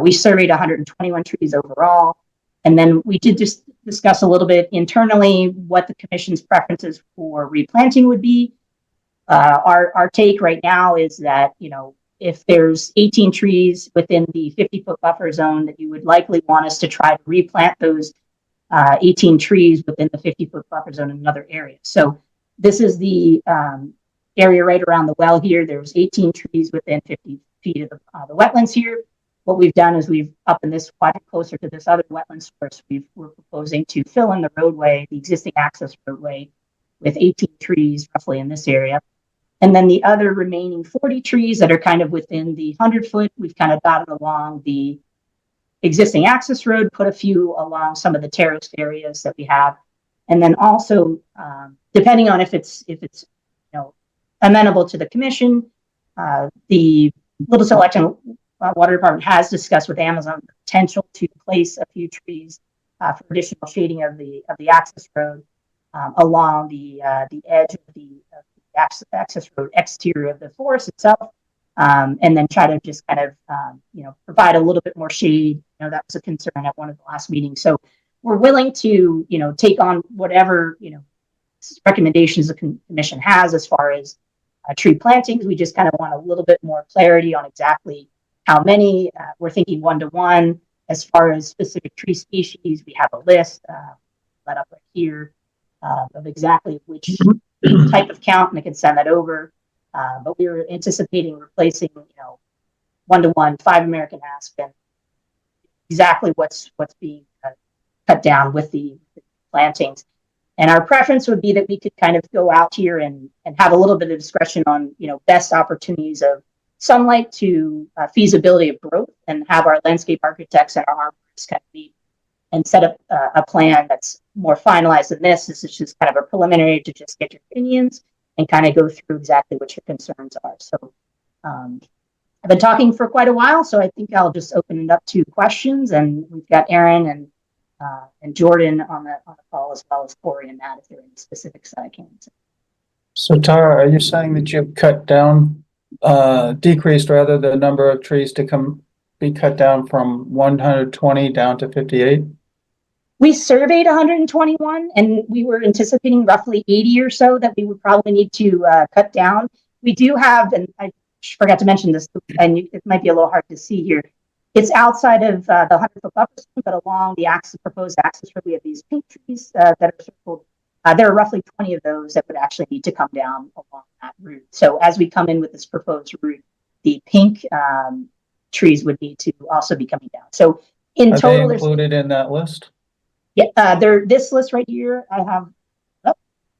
We surveyed 121 trees overall. And then we did just discuss a little bit internally what the commission's preferences for replanting would be. Our take right now is that, if there's 18 trees within the 50-foot buffer zone, that you would likely want us to try to replant those 18 trees within the 50-foot buffer zone in another area. So this is the area right around the well here. There's 18 trees within 50 feet of the wetlands here. What we've done is we've up in this quadrant closer to this other wetland source, we're proposing to fill in the roadway, the existing access roadway, with 18 trees roughly in this area. And then the other remaining 40 trees that are kind of within the 100-foot, we've kind of dotted along the existing access road, put a few along some of the terraced areas that we have. And then also, depending on if it's amenable to the commission, the Little Selection Water Department has discussed with Amazon the potential to place a few trees for additional shading of the access road along the edge of the access road exterior of the forest itself, and then try to just kind of provide a little bit more shade. That was a concern at one of the last meetings. So we're willing to take on whatever recommendations the commission has as far as tree plantings. We just kind of want a little bit more clarity on exactly how many. We're thinking 1-to-1 as far as specific tree species. We have a list let up right here of exactly which type of count, and I can send that over. But we were anticipating replacing, 1-to-1, 5 American aspen, exactly what's being cut down with the plantings. And our preference would be that we could kind of go out here and have a little bit of discretion on, best opportunities of sunlight to feasibility of growth, and have our landscape architects and our arborists kind of be and set up a plan that's more finalized than this. This is just kind of a preliminary to just get your opinions and kind of go through exactly what your concerns are. So I've been talking for quite a while, so I think I'll just open it up to questions. And we've got Aaron and Jordan on the call, as well as Corey and Matt, if there are any specifics that I can answer. So Tara, are you saying that you've cut down, decreased rather, the number of trees to be cut down from 120 down to 58? We surveyed 121, and we were anticipating roughly 80 or so that we would probably need to cut down. We do have, and I forgot to mention this, and it might be a little hard to see here. It's outside of the 100-foot buffer zone, but along the proposed access road, we have these pink trees that are circled. There are roughly 20 of those that would actually need to come down along that route. So as we come in with this proposed route, the pink trees would need to also be coming down. So in total, they included in that list? Yeah, this list right here, I have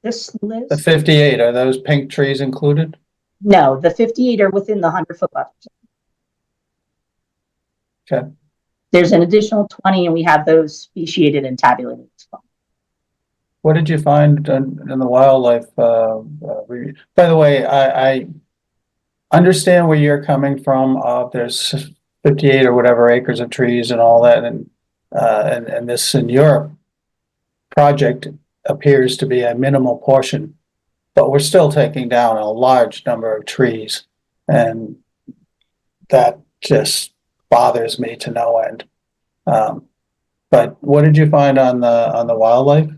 this list. The 58, are those pink trees included? No, the 58 are within the 100-foot buffer zone. Okay. There's an additional 20, and we have those speciated and tabulated as well. What did you find in the wildlife review? By the way, I understand where you're coming from. There's 58 or whatever acres of trees and all that, and this in your project appears to be a minimal portion, but we're still taking down a large number of trees, and that just bothers me to no end. But what did you find on the wildlife?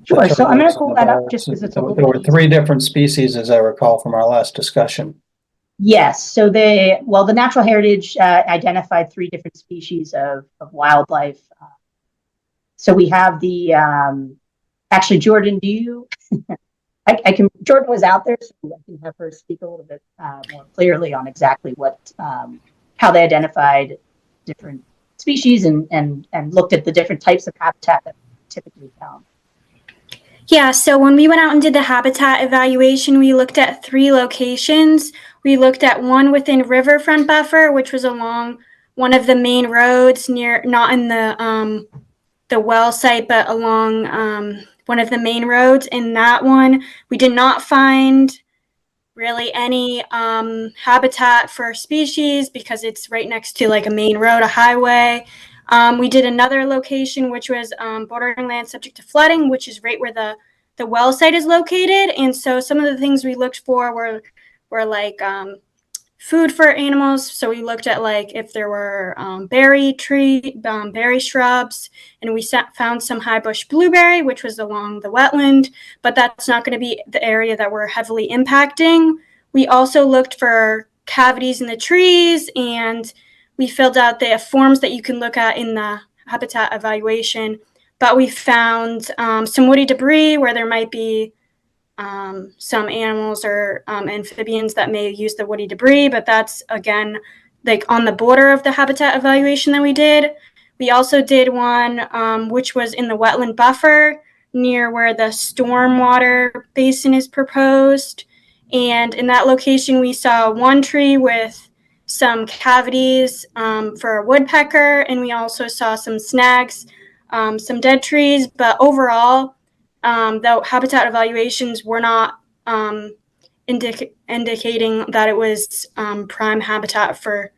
Sure. So I'm going to pull that up just because it's a little bit. There were 3 different species, as I recall from our last discussion. Yes. So the Natural Heritage identified 3 different species of wildlife. So we have the actually, Jordan, do you? Jordan was out there, so I can have her speak a little bit more clearly on exactly what how they identified different species and looked at the different types of habitat that we typically found. Yeah, so when we went out and did the habitat evaluation, we looked at 3 locations. We looked at one within Riverfront Buffer, which was along one of the main roads not in the well site, but along one of the main roads. In that one, we did not find really any habitat for species because it's right next to like a main road, a highway. We did another location, which was bordering land subject to flooding, which is right where the well site is located. And so some of the things we looked for were like food for animals. So we looked at like if there were berry shrubs, and we found some high bush blueberry, which was along the wetland, but that's not going to be the area that we're heavily impacting. We also looked for cavities in the trees, and we filled out the forms that you can look at in the habitat evaluation, but we found some woody debris where there might be some animals or amphibians that may use the woody debris, but that's again like on the border of the habitat evaluation that we did. We also did one which was in the wetland buffer near where the stormwater basin is proposed, and in that location we saw one tree with some cavities for a woodpecker, and we also saw some snags, some dead trees, but overall the habitat evaluations were not indicating that it was prime habitat for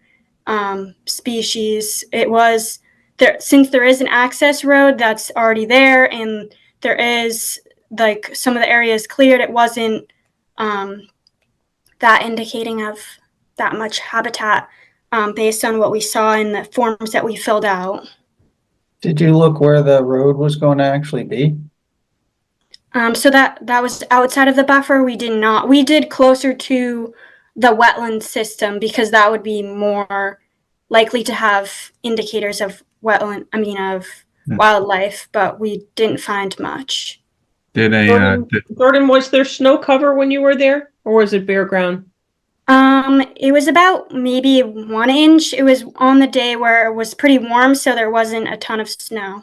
species. It was there, since there is an access road that's already there, and there is like some of the areas cleared, it wasn't that indicating of that much habitat based on what we saw in the forms that we filled out. Did you look where the road was going to actually be? So that was outside of the buffer. We did not. We did closer to the wetland system because that would be more likely to have indicators of wildlife, but we didn't find much. Gordon, was there snow cover when you were there, or was it bare ground? It was about maybe 1 inch. It was on the day where it was pretty warm, so there wasn't a ton of snow.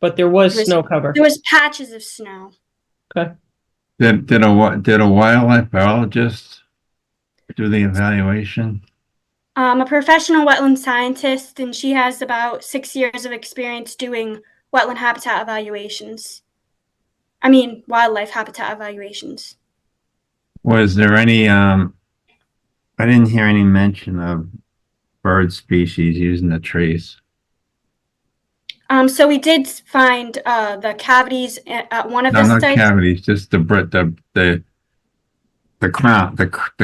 But there was snow cover. There was patches of snow. Okay. Did a wildlife biologist do the evaluation? A professional wetland scientist, and she has about 6 years of experience doing wetland habitat evaluations. I mean, wildlife habitat evaluations. Was there any, I didn't hear any mention of bird species using the trees. So we did find the cavities at one of No, the not sites. cavities, just the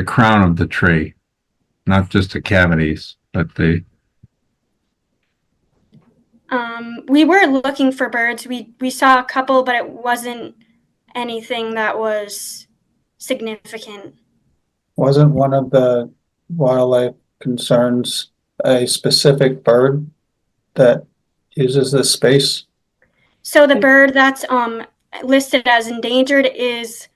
crown of the tree, not just the cavities, but the. We were looking for birds. We saw a couple, but it wasn't anything that was significant. Wasn't one of the wildlife concerns a specific bird that uses this space? So the bird that's listed as endangered is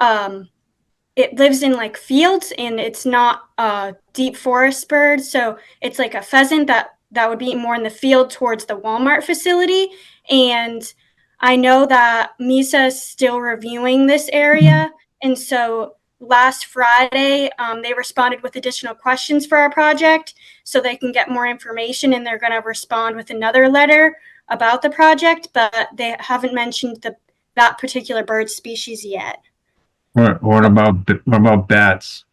it lives in like fields, and it's not a deep forest bird. So it's like a pheasant that would be more in the field towards the Walmart facility. And I know that MISA is still reviewing this area. And so last Friday, they responded with additional questions for our project so they can get more information, and they're going to respond with another letter about the project, but they haven't mentioned that particular bird species yet. What about bats?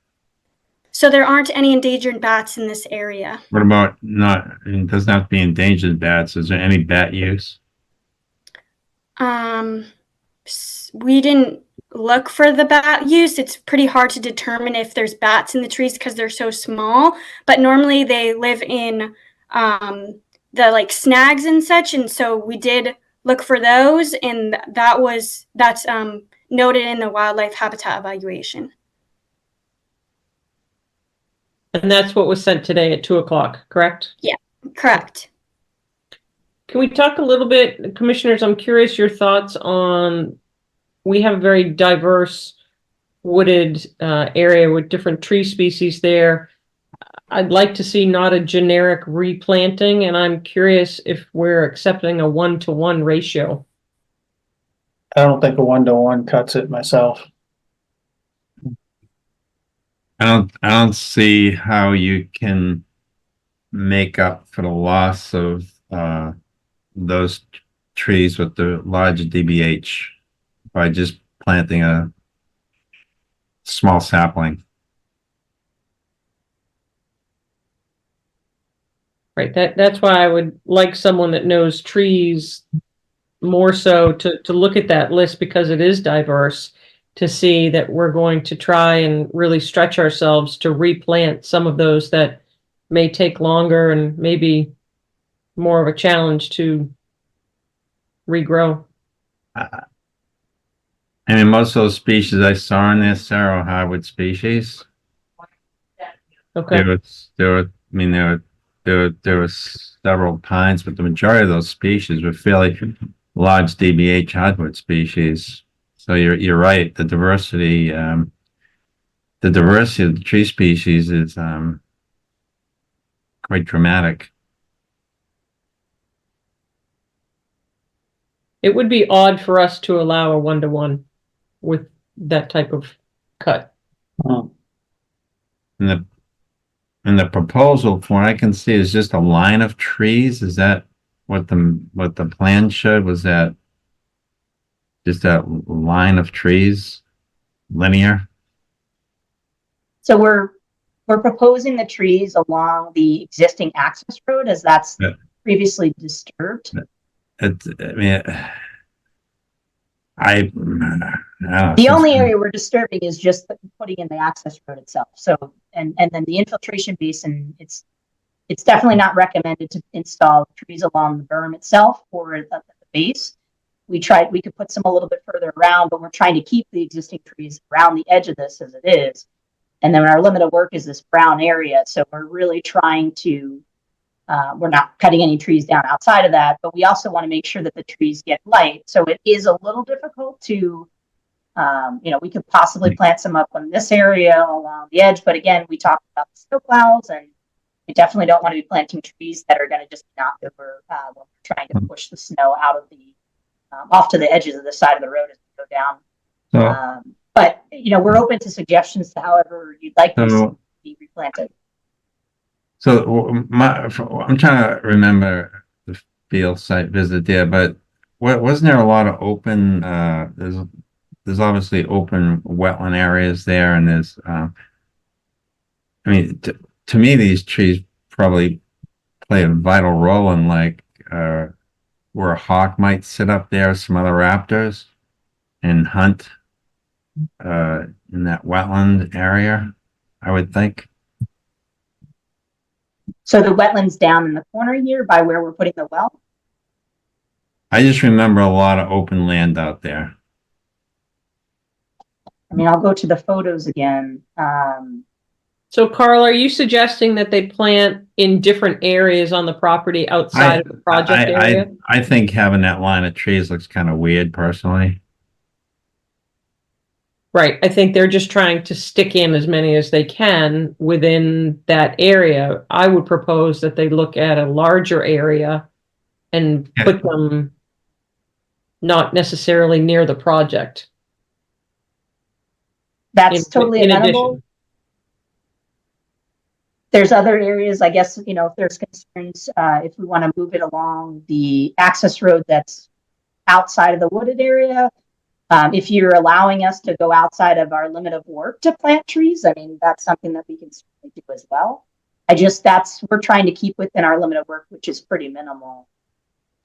So there aren't any endangered bats in this area. What about not, it doesn't have to be endangered bats. Is there any bat use? We didn't look for the bat use. It's pretty hard to determine if there's bats in the trees because they're so small, but normally they live in the like snags and such, and so we did look for those, and that's noted in the wildlife habitat evaluation. And that's what was sent today at 2:00, correct? Yeah, correct. Can we talk a little bit, commissioners? I'm curious your thoughts on, we have a very diverse wooded area with different tree species there. I'd like to see not a generic replanting, and I'm curious if we're accepting a 1-to-1 ratio. I don't think a 1-to-1 cuts it myself. I don't see how you can make up for the loss of those trees with the large DBH by just planting a small sapling. Right. That's why I would like someone that knows trees more so to look at that list, because it is diverse, to see that we're going to try and really stretch ourselves to replant some of those that may take longer and maybe more of a challenge to regrow. I mean, most of those species I saw in there, Sarah, hardwood species. Okay. There were several pines, but the majority of those species were fairly large DBH hardwood species. So you're right. The diversity of the tree species is quite dramatic. It would be odd for us to allow a 1-to-1 with that type of cut. And the proposal, from what I can see, is just a line of trees. Is that what the plan showed? Was that just that line of trees, linear? So we're proposing the trees along the existing access road as that's previously disturbed. The only area we're disturbing is just putting in the access road itself. So, and then the infiltration basin, it's definitely not recommended to install trees along the berm itself or at the base. We could put some a little bit further around, but we're trying to keep the existing trees around the edge of this as it is. And then our limit of work is this brown area. So we're really trying to, we're not cutting any trees down outside of that, but we also want to make sure that the trees get light. So it is a little difficult to, we could possibly plant some up in this area along the edge. But again, we talked about the snow plows, and we definitely don't want to be planting trees that are going to just be knocked over when we're trying to push the snow out of the, off to the edges of the side of the road as we go down. But, we're open to suggestions to however you'd like these to be replanted. So I'm trying to remember the field site visit there, but wasn't there a lot of open, there's obviously open wetland areas there, and there's, I mean, to me, these trees probably play a vital role in like, where a hawk might sit up there, some other raptors, and hunt, in that wetland area, I would think. So the wetlands down in the corner here by where we're putting the well? I just remember a lot of open land out there. I mean, I'll go to the photos again. So Carl, are you suggesting that they plant in different areas on the property outside of the project area? I think having that line of trees looks kind of weird personally. Right. I think they're just trying to stick in as many as they can within that area. I would propose that they look at a larger area and put them not necessarily near the project. That's totally amenable. There's other areas, I guess, you know, if there's concerns, if we want to move it along the access road that's outside of the wooded area, if you're allowing us to go outside of our limit of work to plant trees, I mean, that's something that we can certainly do as well. We're trying to keep within our limit of work, which is pretty minimal.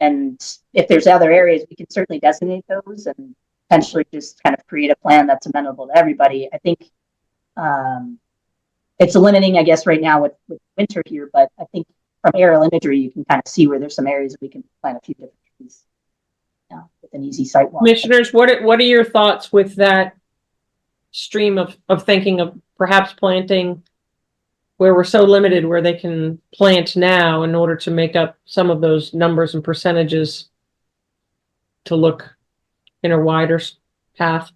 And if there's other areas, we can certainly designate those and potentially just kind of create a plan that's amenable to everybody. I think it's limiting, I guess, right now with winter here, but I think from aerial imagery, you can kind of see where there's some areas we can plant a few different trees. With an easy site walk. Commissioners, what are your thoughts with that stream of thinking of perhaps planting where we're so limited where they can plant now in order to make up some of those numbers and percentages to look in a wider path?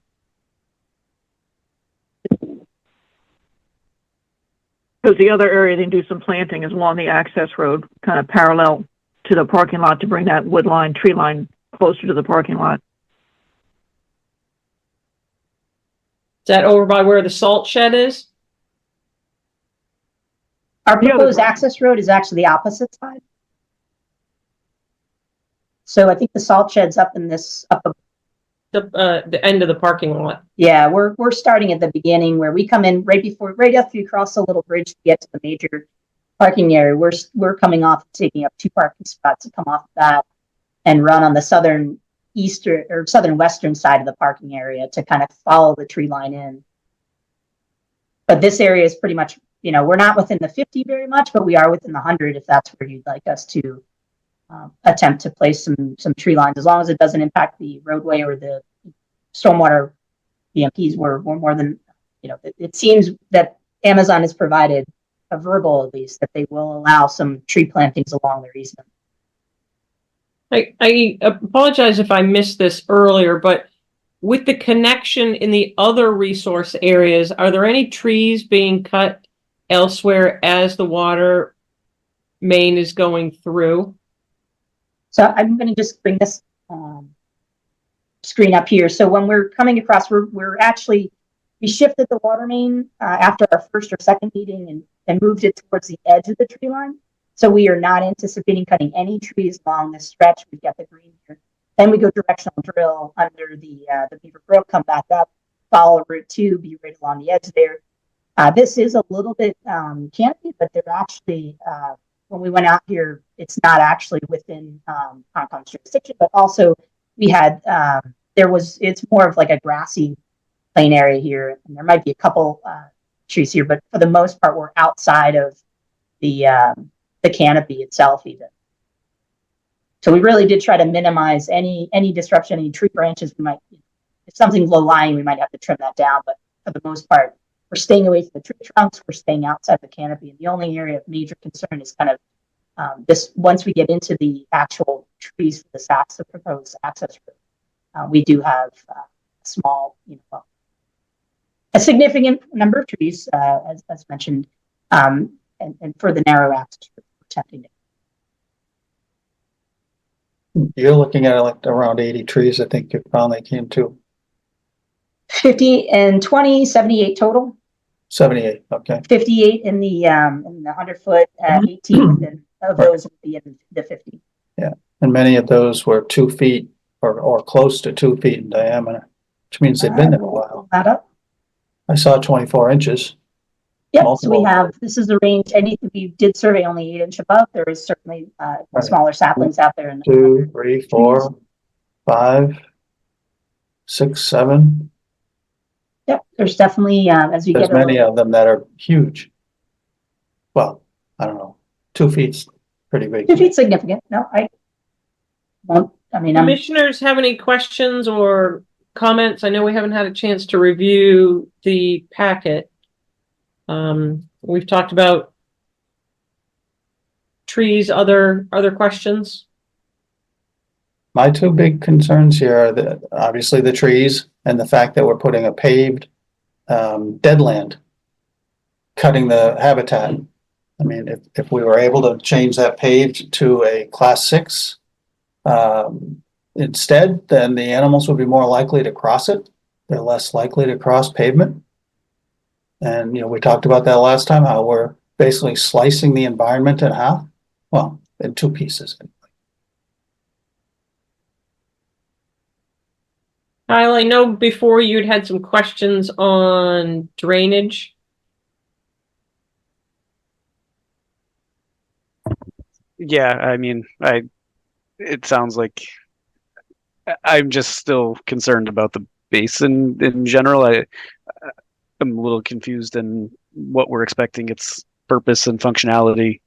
Because the other area they can do some planting is along the access road, kind of parallel to the parking lot to bring that wood line, tree line closer to the parking lot. Is that over by where the salt shed is? Our proposed access road is actually the opposite side. So I think the salt shed's up in this the end of the parking lot. Yeah, we're starting at the beginning where we come in right after you cross the little bridge to get to the major parking area. We're coming off, taking up 2 parking spots to come off that and run on the southern western side of the parking area to kind of follow the tree line in. But this area is pretty much, you know, we're not within the 50 very much, but we are within the 100 if that's where you'd like us to attempt to place some tree lines, as long as it doesn't impact the roadway or the stormwater BMPs. We're more than, you know, it seems that Amazon has provided a verbal, at least, that they will allow some tree plantings along their easement. I apologize if I missed this earlier, but with the connection in the other resource areas, are there any trees being cut elsewhere as the water main is going through? So I'm going to just bring this screen up here. So when we're coming across, we shifted the water main after our first or second meeting and moved it towards the edge of the tree line. So we are not anticipating cutting any trees along this stretch. We've got the green here. Then we go directional drill under the Beaver Brook, come back up, follow Route 2, be right along the edge there. This is a little bit canopy, but they're actually, when we went out here, it's not actually within CONCOM's jurisdiction, but also we had, it's more of like a grassy plain area here, and there might be a couple trees here, but for the most part, we're outside of the canopy itself even. So we really did try to minimize any disruption, any tree branches. We might, if something's low lying, we might have to trim that down, but for the most part, we're staying away from the tree trunks, we're staying outside the canopy, and the only area of major concern is kind of this, once we get into the actual trees for the proposed access road, we do have small, a significant number of trees, as mentioned, and for the narrow access road, we're attempting it. You're looking at like around 80 trees, I think you finally came to. 50 and 20, 78 total. 78, okay. 58 in the 100-foot, 18 within of those would be in the 50. Yeah, and many of those were 2 feet or close to 2 feet in diameter, which means they've been there a while. That up. I saw 24 inches. Yep, so Multiple. we have, this is the range, we did survey only 8-inch above. There is certainly Right. smaller saplings out there. 2, 3, 4, 5, 6, 7. Yep, there's definitely, as you There's get many of them that are huge. Well, I don't know, 2 feet's pretty big. 2 feet significant. No, I won't, I mean, Commissioners have any questions or comments? I know we haven't had a chance to review the packet. We've talked about trees, other questions? My 2 big concerns here are obviously the trees and the fact that we're putting a paved deadland, cutting the habitat. I mean, if we were able to change that paved to a class 6 instead, then the animals would be more likely to cross it. They're less likely to cross pavement. And, we talked about that last time, how we're basically slicing the environment in half. Well, in 2 pieces. Kyle, I know before you'd had some questions on drainage. Yeah, I mean, it sounds like I'm just still concerned about the basin in general. I'm a little confused in what we're expecting its purpose and functionality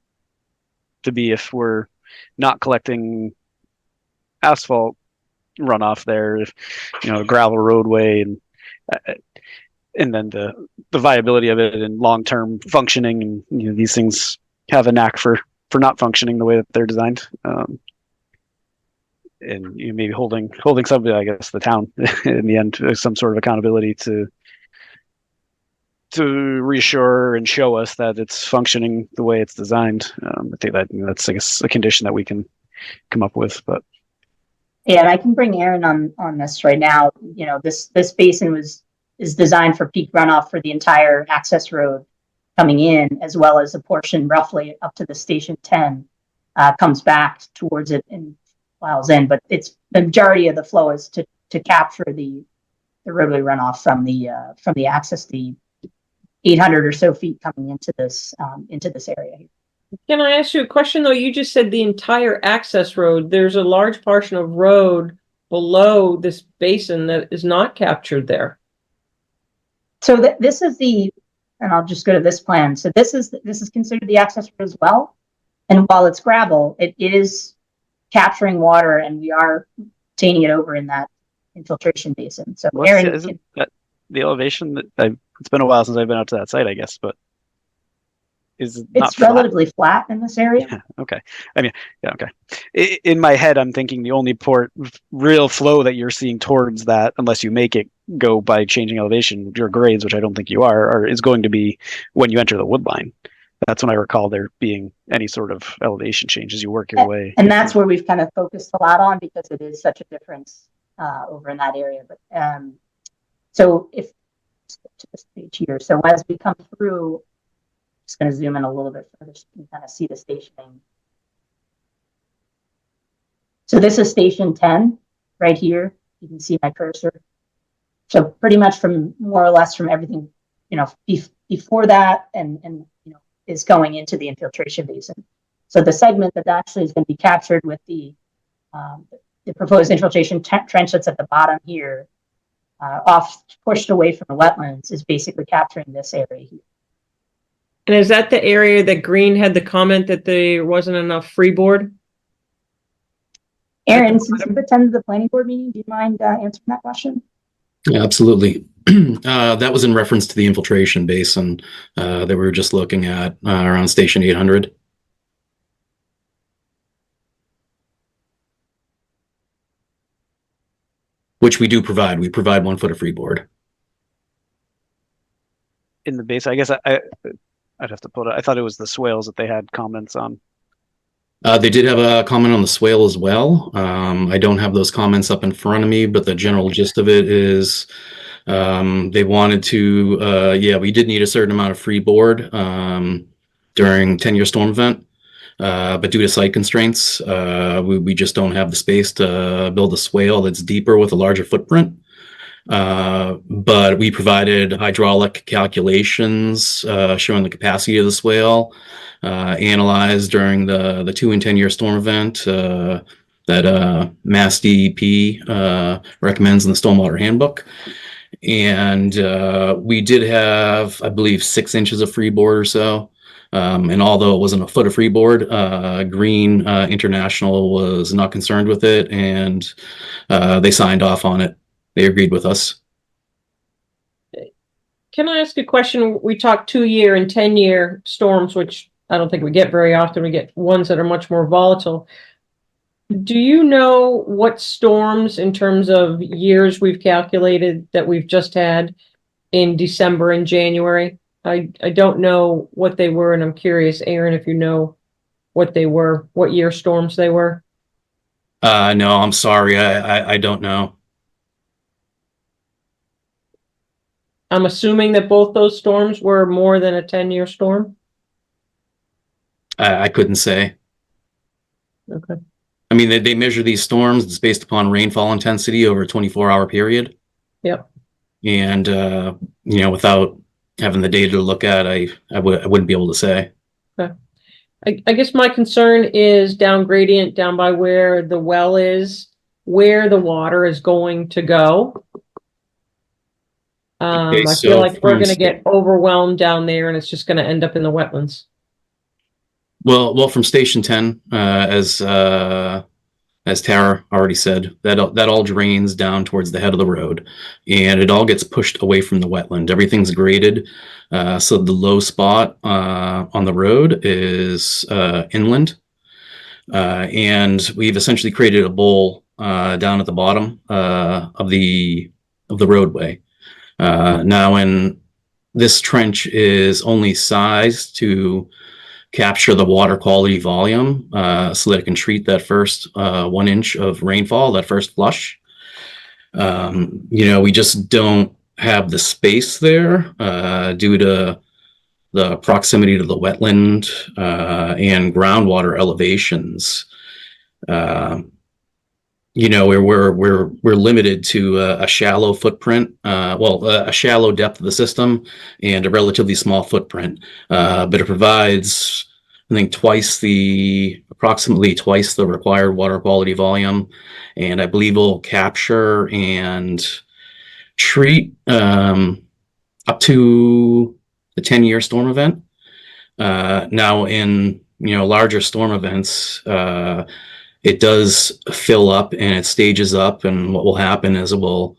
to be if we're not collecting asphalt runoff there, gravel roadway, and then the viability of it and long-term functioning, and these things have a knack for not functioning the way that they're designed. And maybe holding somebody, I guess, the town in the end, some sort of accountability to reassure and show us that it's functioning the way it's designed. I think that's, I guess, a condition that we can come up with. But yeah, and I can bring Aaron on this right now. This basin is designed for peak runoff for the entire access road coming in, as well as a portion roughly up to the Station 10 comes back towards it and miles in. But it's the majority of the flow is to capture the roadway runoff from the access, the 800 or so feet coming into this area. Can I ask you a question though? You just said the entire access road. There's a large portion of road below this basin that is not captured there. So this is and I'll just go to this plan. So this is considered the access road as well. And while it's gravel, it is capturing water, and we are obtaining it over in that infiltration basin. So Aaron, isn't that the elevation that it's been a while since I've been out to that site, I guess, but it's relatively flat in this area. Yeah, okay. I mean, yeah, okay. In my head, I'm thinking the only real flow that you're seeing towards that, unless you make it go by changing elevation, your grades, which I don't think you is going to be when you enter the wood line. That's when I recall there being any sort of elevation change as you work your way. And that's where we've kind of focused a lot on, because it is such a difference over in that area. But so if to this page here, so as we come through, just going to zoom in a little bit further so you can kind of see the stationing. So this is Station 10 right here. You can see my cursor. So pretty much from more or less from everything, before that and is going into the infiltration basin. So the segment that actually is going to be captured with the proposed infiltration trench that's at the bottom here, pushed away from the wetlands, is basically capturing this area here. And is that the area that Green had the comment that there wasn't enough freeboard? Aaron, since you've attended the planning board meeting, do you mind answering that question? Yeah, absolutely. That was in reference to the infiltration basin that we were just looking at around Station 800. Which we do provide. We provide 1 foot of freeboard. In the base, I guess I'd have to put it. I thought it was the swales that they had comments on. They did have a comment on the swale as well. I don't have those comments up in front of me, but the general gist of it is They wanted to, yeah, we did need a certain amount of freeboard during 10-year storm event. But due to site constraints, we just don't have the space to build a swale that's deeper with a larger footprint. But we provided hydraulic calculations showing the capacity of the swale, analyzed during the 2 and 10-year storm event that Mass DEP recommends in the Stormwater Handbook. And we did have, I believe, 6 inches of freeboard or so. And although it wasn't a foot of freeboard, Green International was not concerned with it, and they signed off on it. They agreed with us. Can I ask a question? We talk 2-year and 10-year storms, which I don't think we get very often. We get ones that are much more volatile. Do you know what storms in terms of years we've calculated that we've just had in December and January? I don't know what they were, and I'm curious, Aaron, if you know what they were, what year storms they were. No, I'm sorry. I don't know. I'm assuming that both those storms were more than a 10-year storm. I couldn't say. Okay. I mean, they measure these storms. It's based upon rainfall intensity over a 24-hour period. Yep. And, you know, without having the data to look at, I wouldn't be able to say. Okay. I guess my concern is down gradient, down by where the well is, where the water is going to go. Okay, I so feel like we're from going to get overwhelmed down there, and it's just going to end up in the wetlands. Well, from Station 10, as Tara already said, that all drains down towards the head of the road, and it all gets pushed away from the wetland. Everything's graded, so the low spot on the road is inland, and we've essentially created a bowl down at the bottom of the roadway. Now, in this trench is only sized to capture the water quality volume so that it can treat that first 1 inch of rainfall, that first flush. You know, we just don't have the space there due to the proximity to the wetland and groundwater elevations. You know, we're limited to a shallow footprint, a shallow depth of the system and a relatively small footprint, but it provides, I think, approximately twice the required water quality volume, and I believe will capture and treat up to the 10-year storm event. Now, in larger storm events, it does fill up and it stages up, and what will happen is it will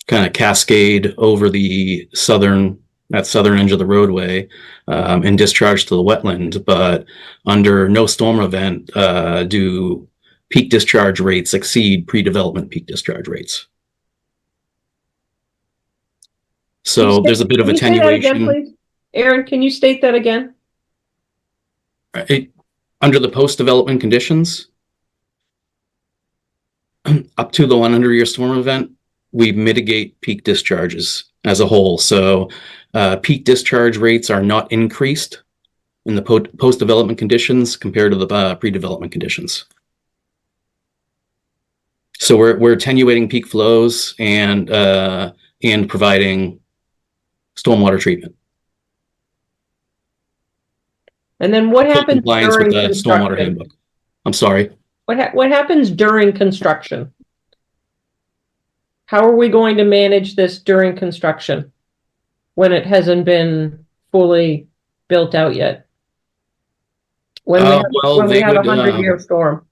kind of cascade over the southern edge of the roadway and discharge to the wetland. But under no storm event do peak discharge rates exceed pre-development peak discharge rates. So there's a bit of attenuation. Again, please? Aaron, can you state that again? Under the post-development conditions, up to the 100-year storm event, we mitigate peak discharges as a whole. So peak discharge rates are not increased in the post-development conditions compared to the pre-development conditions. So we're attenuating peak flows and providing stormwater treatment. And then what happens compliance during with the Stormwater construction? Handbook. I'm sorry. What happens during construction? How are we going to manage this during construction when it hasn't been fully built out yet? When we have a 100-year storm?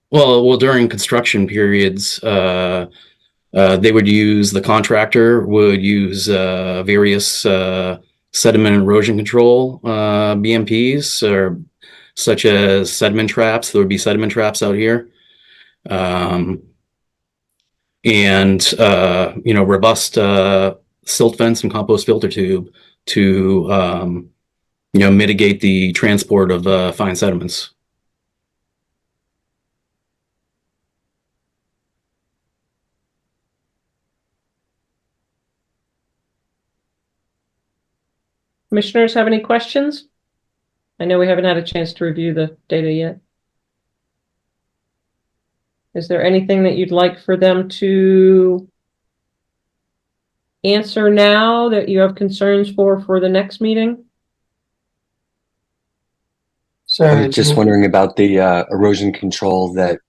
Well, during construction periods, the contractor would use various sediment and erosion control BMPs, or such as sediment traps. There would be sediment traps out here. Robust silt fence and compost filter tube to mitigate the transport of fine sediments. Commissioners have any questions? I know we haven't had a chance to review the data yet. Is there anything that you'd like for them to answer now that you have concerns for the next meeting? I was just wondering about the erosion control that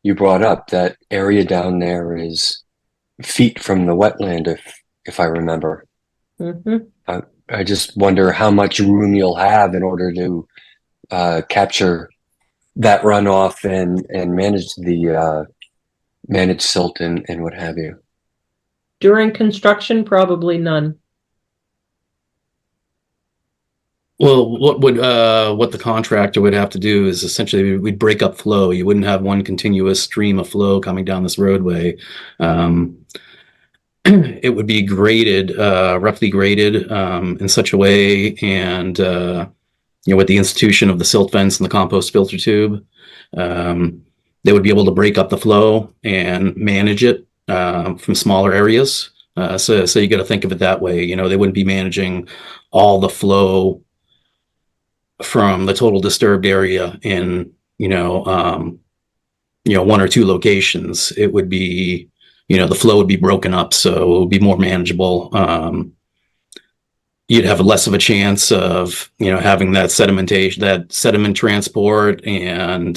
you brought up. That area down there is feet from the wetland, if I remember. Mm-hmm. I just wonder how much room you'll have in order to capture that runoff and manage the manage silt and what have you. During construction, probably none. Well, what the contractor would have to do is essentially we'd break up flow. You wouldn't have one continuous stream of flow coming down this roadway. It would be graded, roughly graded in such a way, and with the institution of the silt fence and the compost filter tube, they would be able to break up the flow and manage it from smaller areas. So you got to think of it that way. They wouldn't be managing all the flow from the total disturbed area in one or two locations. It would be the flow would be broken up, so it would be more manageable. You'd have less of a chance of having that sediment transport, and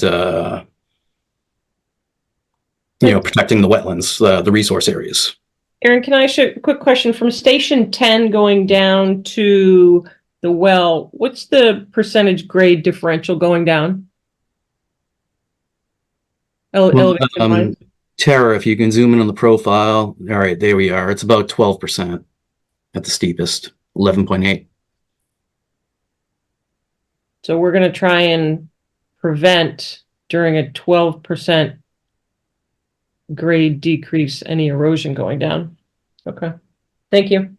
protecting the wetlands, the resource areas. Aaron, can I ask you a quick question? From station 10 going down to the well, what's the percentage grade differential going down? Elevation-wise? Tara, if you can zoom in on the profile. All right, there we are. It's about 12% at the steepest, 11.8. So we're going to try and prevent during a 12% grade decrease any erosion going down. Okay. Thank you.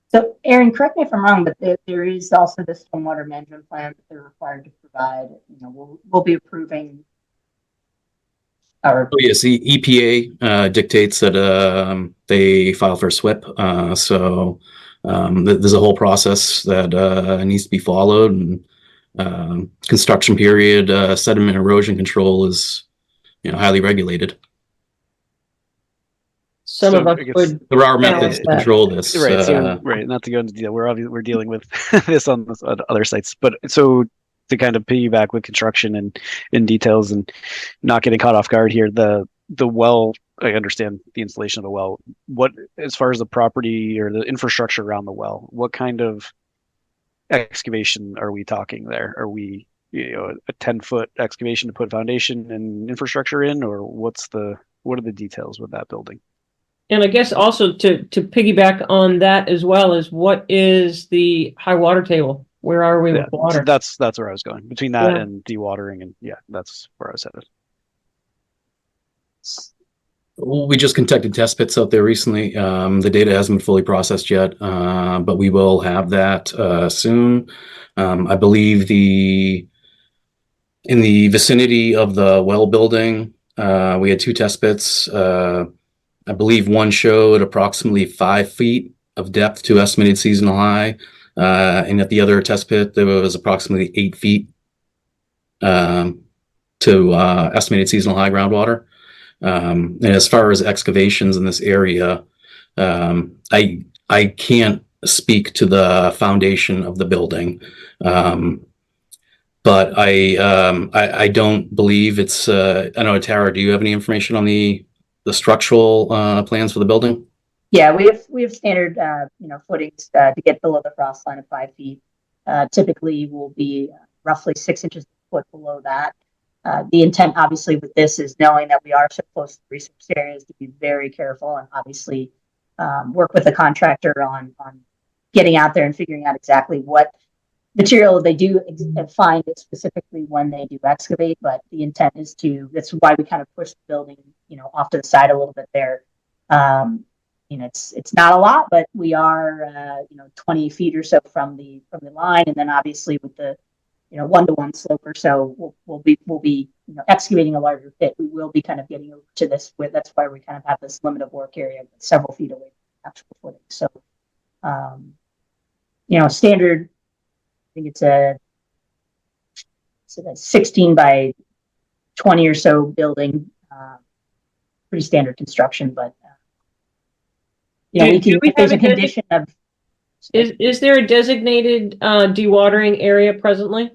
So, Aaron, correct me if I'm wrong, but there is also this stormwater management plan that they're required to provide. We'll be approving. Oh yes, the EPA dictates that they file for a SWIP. So there's a whole process that needs to be followed, and construction period sediment erosion control is highly regulated. Some of us would. There are methods to control this. Right. So, right. Not to go into detail. We're dealing with this on other sites, but so to kind of piggyback with construction and in details and not getting caught off guard here, the well, I understand the installation of the well. What, as far as the property or the infrastructure around the well, what kind of excavation are we talking there? Are we a 10-foot excavation to put foundation and infrastructure in, or what are the details with that building? And I guess also to piggyback on that as well is, what is the high water table? Where are we with water? That's where I was going. Between that and dewatering, and that's where I was headed. We just conducted test pits out there recently. The data hasn't been fully processed yet, but we will have that soon. I believe in the vicinity of the well building, we had 2 test pits. I believe one showed approximately 5 feet of depth to estimated seasonal high, and at the other test pit there was approximately 8 feet to estimated seasonal high groundwater. And as far as excavations in this area, I can't speak to the foundation of the building, but I don't believe it's. I know, Tara, do you have any information on the structural plans for the building? Yeah, we have standard footings to get below the frost line of 5 feet. Typically, will be roughly 6 inches a foot below that. The intent, obviously, with this is knowing that we are so close to resource areas, to be very careful and obviously work with the contractor on getting out there and figuring out exactly what material they do find specifically when they do excavate. But the intent is that's why we kind of push the building, off to the side a little bit there. It's not a lot, but we are, 20 feet or so from the line. And then obviously with the, 1-to-1 slope or so, we'll be excavating a larger pit. We will be kind of getting over to this that's why we kind of have this limit of work area several feet away from actual footing. So, standard, I think it's a 16 by 20 or so building, pretty standard construction, but if there's a condition of. Is there a designated dewatering area presently?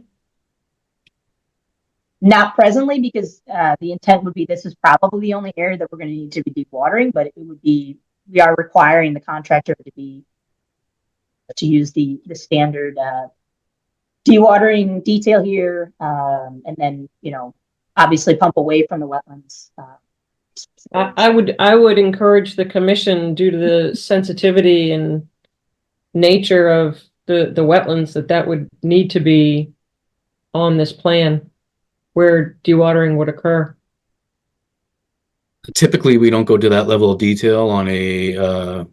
Not presently, because the intent would be this is probably the only area that we're going to need to be dewatering, but it would be, we are requiring the contractor to use the standard dewatering detail here, and then obviously pump away from the wetlands. I would encourage the commission, due to the sensitivity and nature of the wetlands, that would need to be on this plan where dewatering would occur. Typically, we don't go to that level of detail on a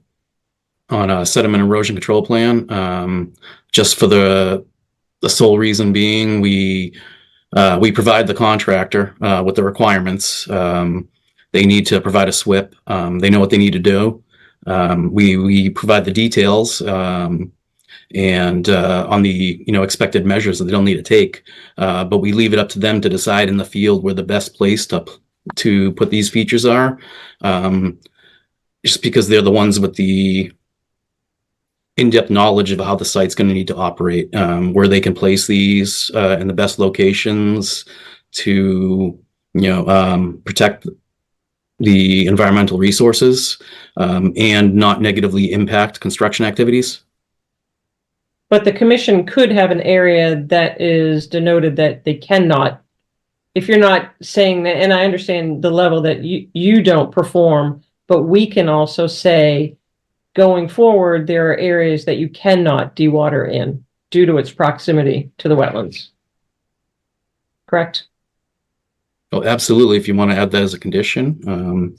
sediment erosion control plan, just for the sole reason being we provide the contractor with the requirements. They need to provide a SWIP. They know what they need to do. We provide the details and on the expected measures that they don't need to take, but we leave it up to them to decide in the field where the best place to put these features are, just because they're the ones with the in-depth knowledge of how the site's going to need to operate, where they can place these in the best locations to protect the environmental resources and not negatively impact construction activities. But the commission could have an area that is denoted that they cannot, if you're not saying that, and I understand the level that you don't perform, but we can also say, going forward, there are areas that you cannot dewater in due to its proximity to the wetlands. Correct? Oh, absolutely. If you want to add that as a condition,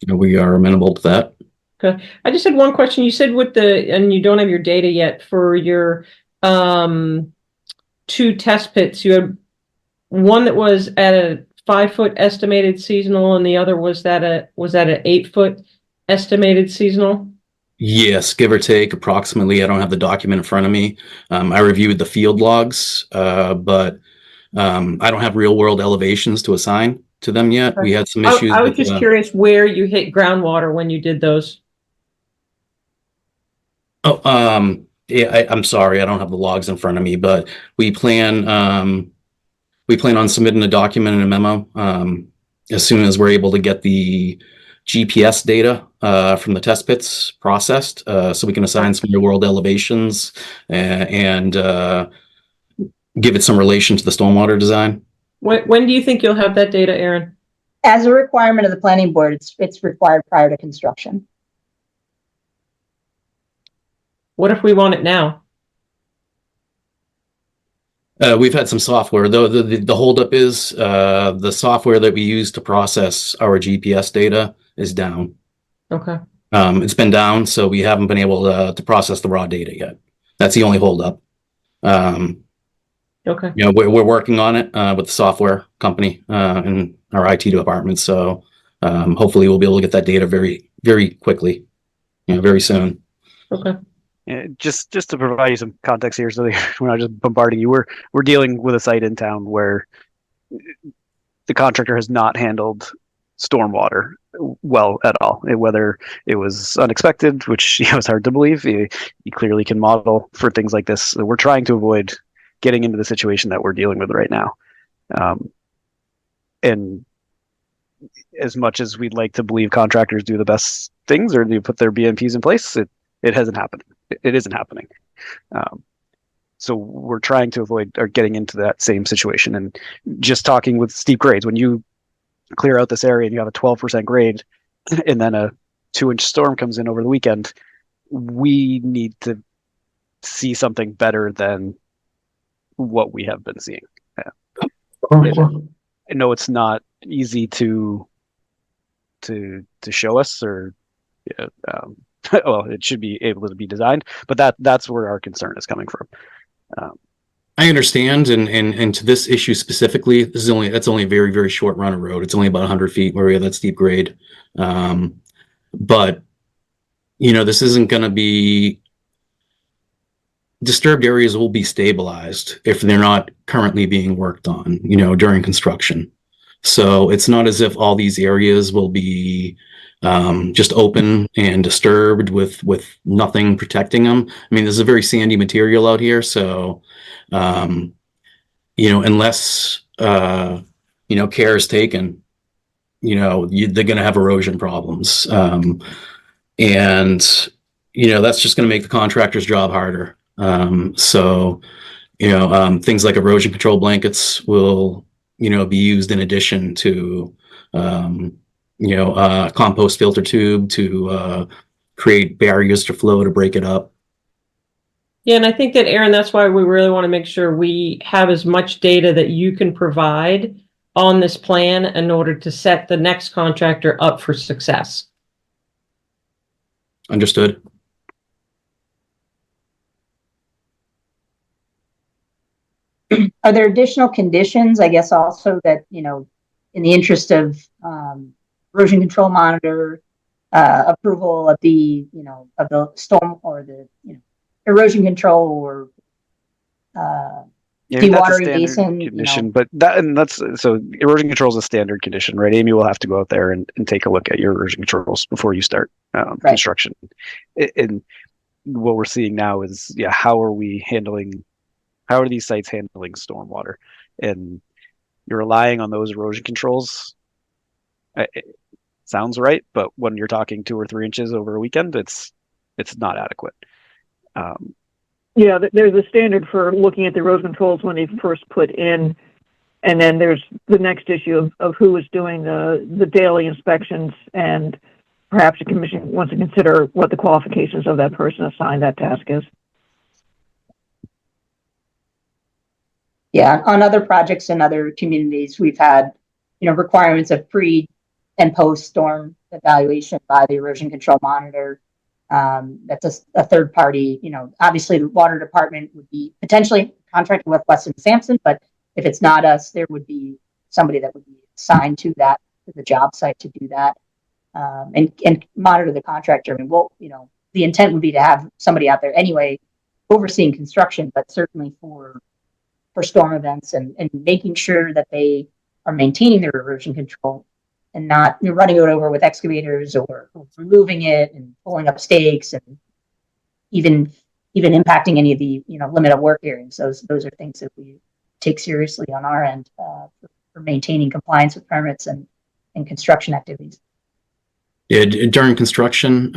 we are amenable to that. Okay. I just had one question. You said and you don't have your data yet for your 2 test pits. You had one that was at a 5-foot estimated seasonal, and the other was that an 8-foot estimated seasonal? Yes, give or take approximately. I don't have the document in front of me. I reviewed the field logs, but I don't have real world elevations to assign to them yet. We had some issues. I was just curious where you hit groundwater when you did those. Oh, yeah, I'm sorry, I don't have the logs in front of me, but we plan on submitting a document and a memo as soon as we're able to get the GPS data from the test pits processed, so we can assign some real world elevations and give it some relation to the stormwater design. When do you think you'll have that data, Aaron? As a requirement of the planning board, it's required prior to construction. What if we want it now? We've had some software, though. The holdup is the software that we use to process our GPS data is down. Okay. It's been down, so we haven't been able to process the raw data yet. That's the only holdup. Okay. We're working on it with the software company and our IT department. So hopefully we'll be able to get that data very, very quickly, very soon. Okay. Yeah, just to provide you some context here, so we're not just bombarding you. We're dealing with a site in town where the contractor has not handled stormwater well at all. Whether it was unexpected, which is hard to believe, you clearly can model for things like this. So we're trying to avoid getting into the situation that we're dealing with right now. And as much as we'd like to believe contractors do the best things or they put their BMPs in place, it hasn't happened. It isn't happening. So we're trying to avoid or getting into that same situation. And just talking with steep grades, when you clear out this area and you have a 12% grade and then a 2-inch storm comes in over the weekend, we need to see something better than what we have been seeing. I know it's not easy to show us, or well, it should be able to be designed, but that's where our concern is coming from. I understand, and to this issue specifically, that's only a very, very short run of road. It's only about 100 feet where we have that steep grade. But this isn't going to be disturbed areas will be stabilized if they're not currently being worked on, during construction. So it's not as if all these areas will be just open and disturbed with nothing protecting them. I mean, there's a very sandy material out here, so unless care is taken, they're going to have erosion problems, and that's just going to make the contractor's job harder. Things like erosion control blankets will be used in addition to compost filter tube to create barriers to flow to break it up. Yeah, and I think that, Aaron, that's why we really want to make sure we have as much data that you can provide on this plan in order to set the next contractor up for success. Understood. Are there additional conditions, I guess, also that, in the interest of erosion control monitor, approval of the, of the storm or the, erosion control or dewatering basin condition, but that's so erosion control is a standard condition, right? Amy will have to go out there and take a look at your erosion controls before you start construction. And what we're seeing now is, how are these sites handling stormwater? And you're relying on those erosion controls. It sounds right, but when you're talking 2 or 3 inches over a weekend, it's not adequate. There's a standard for looking at the erosion controls when they first put in, and then there's the next issue of who is doing the daily inspections, and perhaps the commission wants to consider what the qualifications of that person assigned that task is. Yeah, on other projects in other communities, we've had, requirements of pre and post storm evaluation by the erosion control monitor. That's a third party. Obviously the water department would be potentially contracted with Weston Sampson, but if it's not us, there would be somebody that would be assigned to the job site to do that, and monitor the contractor. I mean, the intent would be to have somebody out there anyway overseeing construction, but certainly for storm events and making sure that they are maintaining their erosion control and not running it over with excavators or removing it and pulling up stakes and even impacting any of the limit of work areas. Those are things that we take seriously on our end for maintaining compliance with permits and construction activities. Yeah, during construction,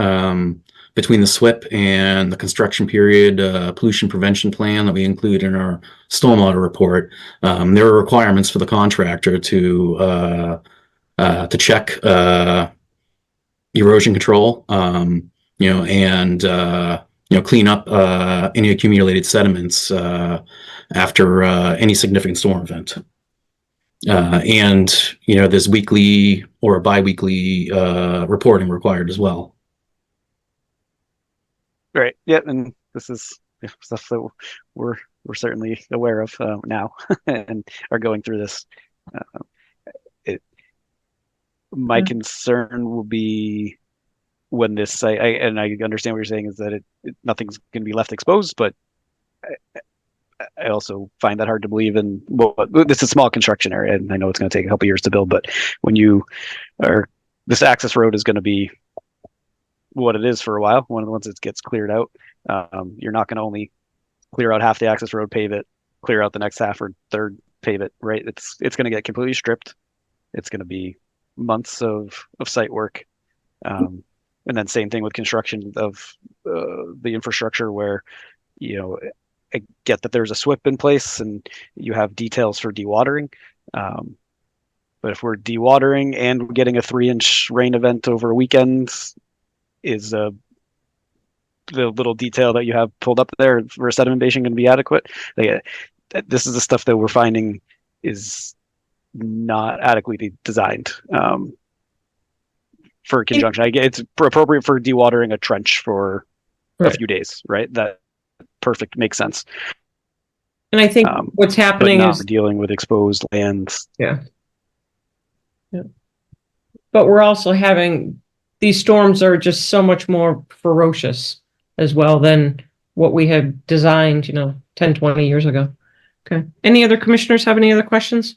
between the SWIP and the construction period pollution prevention plan that we include in our stormwater report, there are requirements for the contractor to check erosion control, and clean up any accumulated sediments after any significant storm event. And there's weekly or bi-weekly reporting required as well. Right. Yeah, and this is stuff that we're certainly aware of now and are going through this. My concern will be when this site, and I understand what you're saying is that nothing's going to be left exposed, but I also find that hard to believe in. Well, this is a small construction area, and I know it's going to take a couple years to build, but when this access road is going to be what it is for a while. Once it gets cleared out, you're not going to only clear out half the access road, pave it, clear out the next half or third, pave it. Right? It's going to get completely stripped. It's going to be months of site work, and then same thing with construction of the infrastructure, where I get that there's a SWIP in place and you have details for dewatering. But if we're dewatering and getting a 3-inch rain event over a weekend, is the little detail that you have pulled up there for sedimentation going to be adequate? This is the stuff that we're finding is not adequately designed for conjunction. It's appropriate for dewatering a trench for a few days, right? That perfect makes sense. And I think what's happening is dealing with exposed lands. Yeah. But we're also having these storms are just so much more ferocious as well than what we had designed, 10, 20 years ago. Okay. Any other commissioners have any other questions?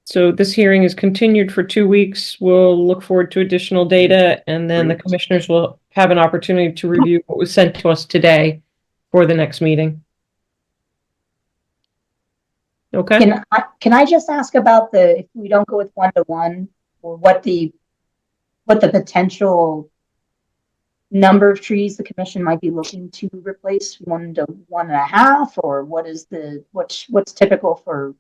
So this hearing is continued for 2 weeks. We'll look forward to additional data, and then the commissioners will have an opportunity to review what was sent to us today for the next meeting. Okay. Can I just ask about if we don't go with 1-to-1, or what the potential number of trees the commission might be looking to replace, 1 to 1.5, or what's typical for?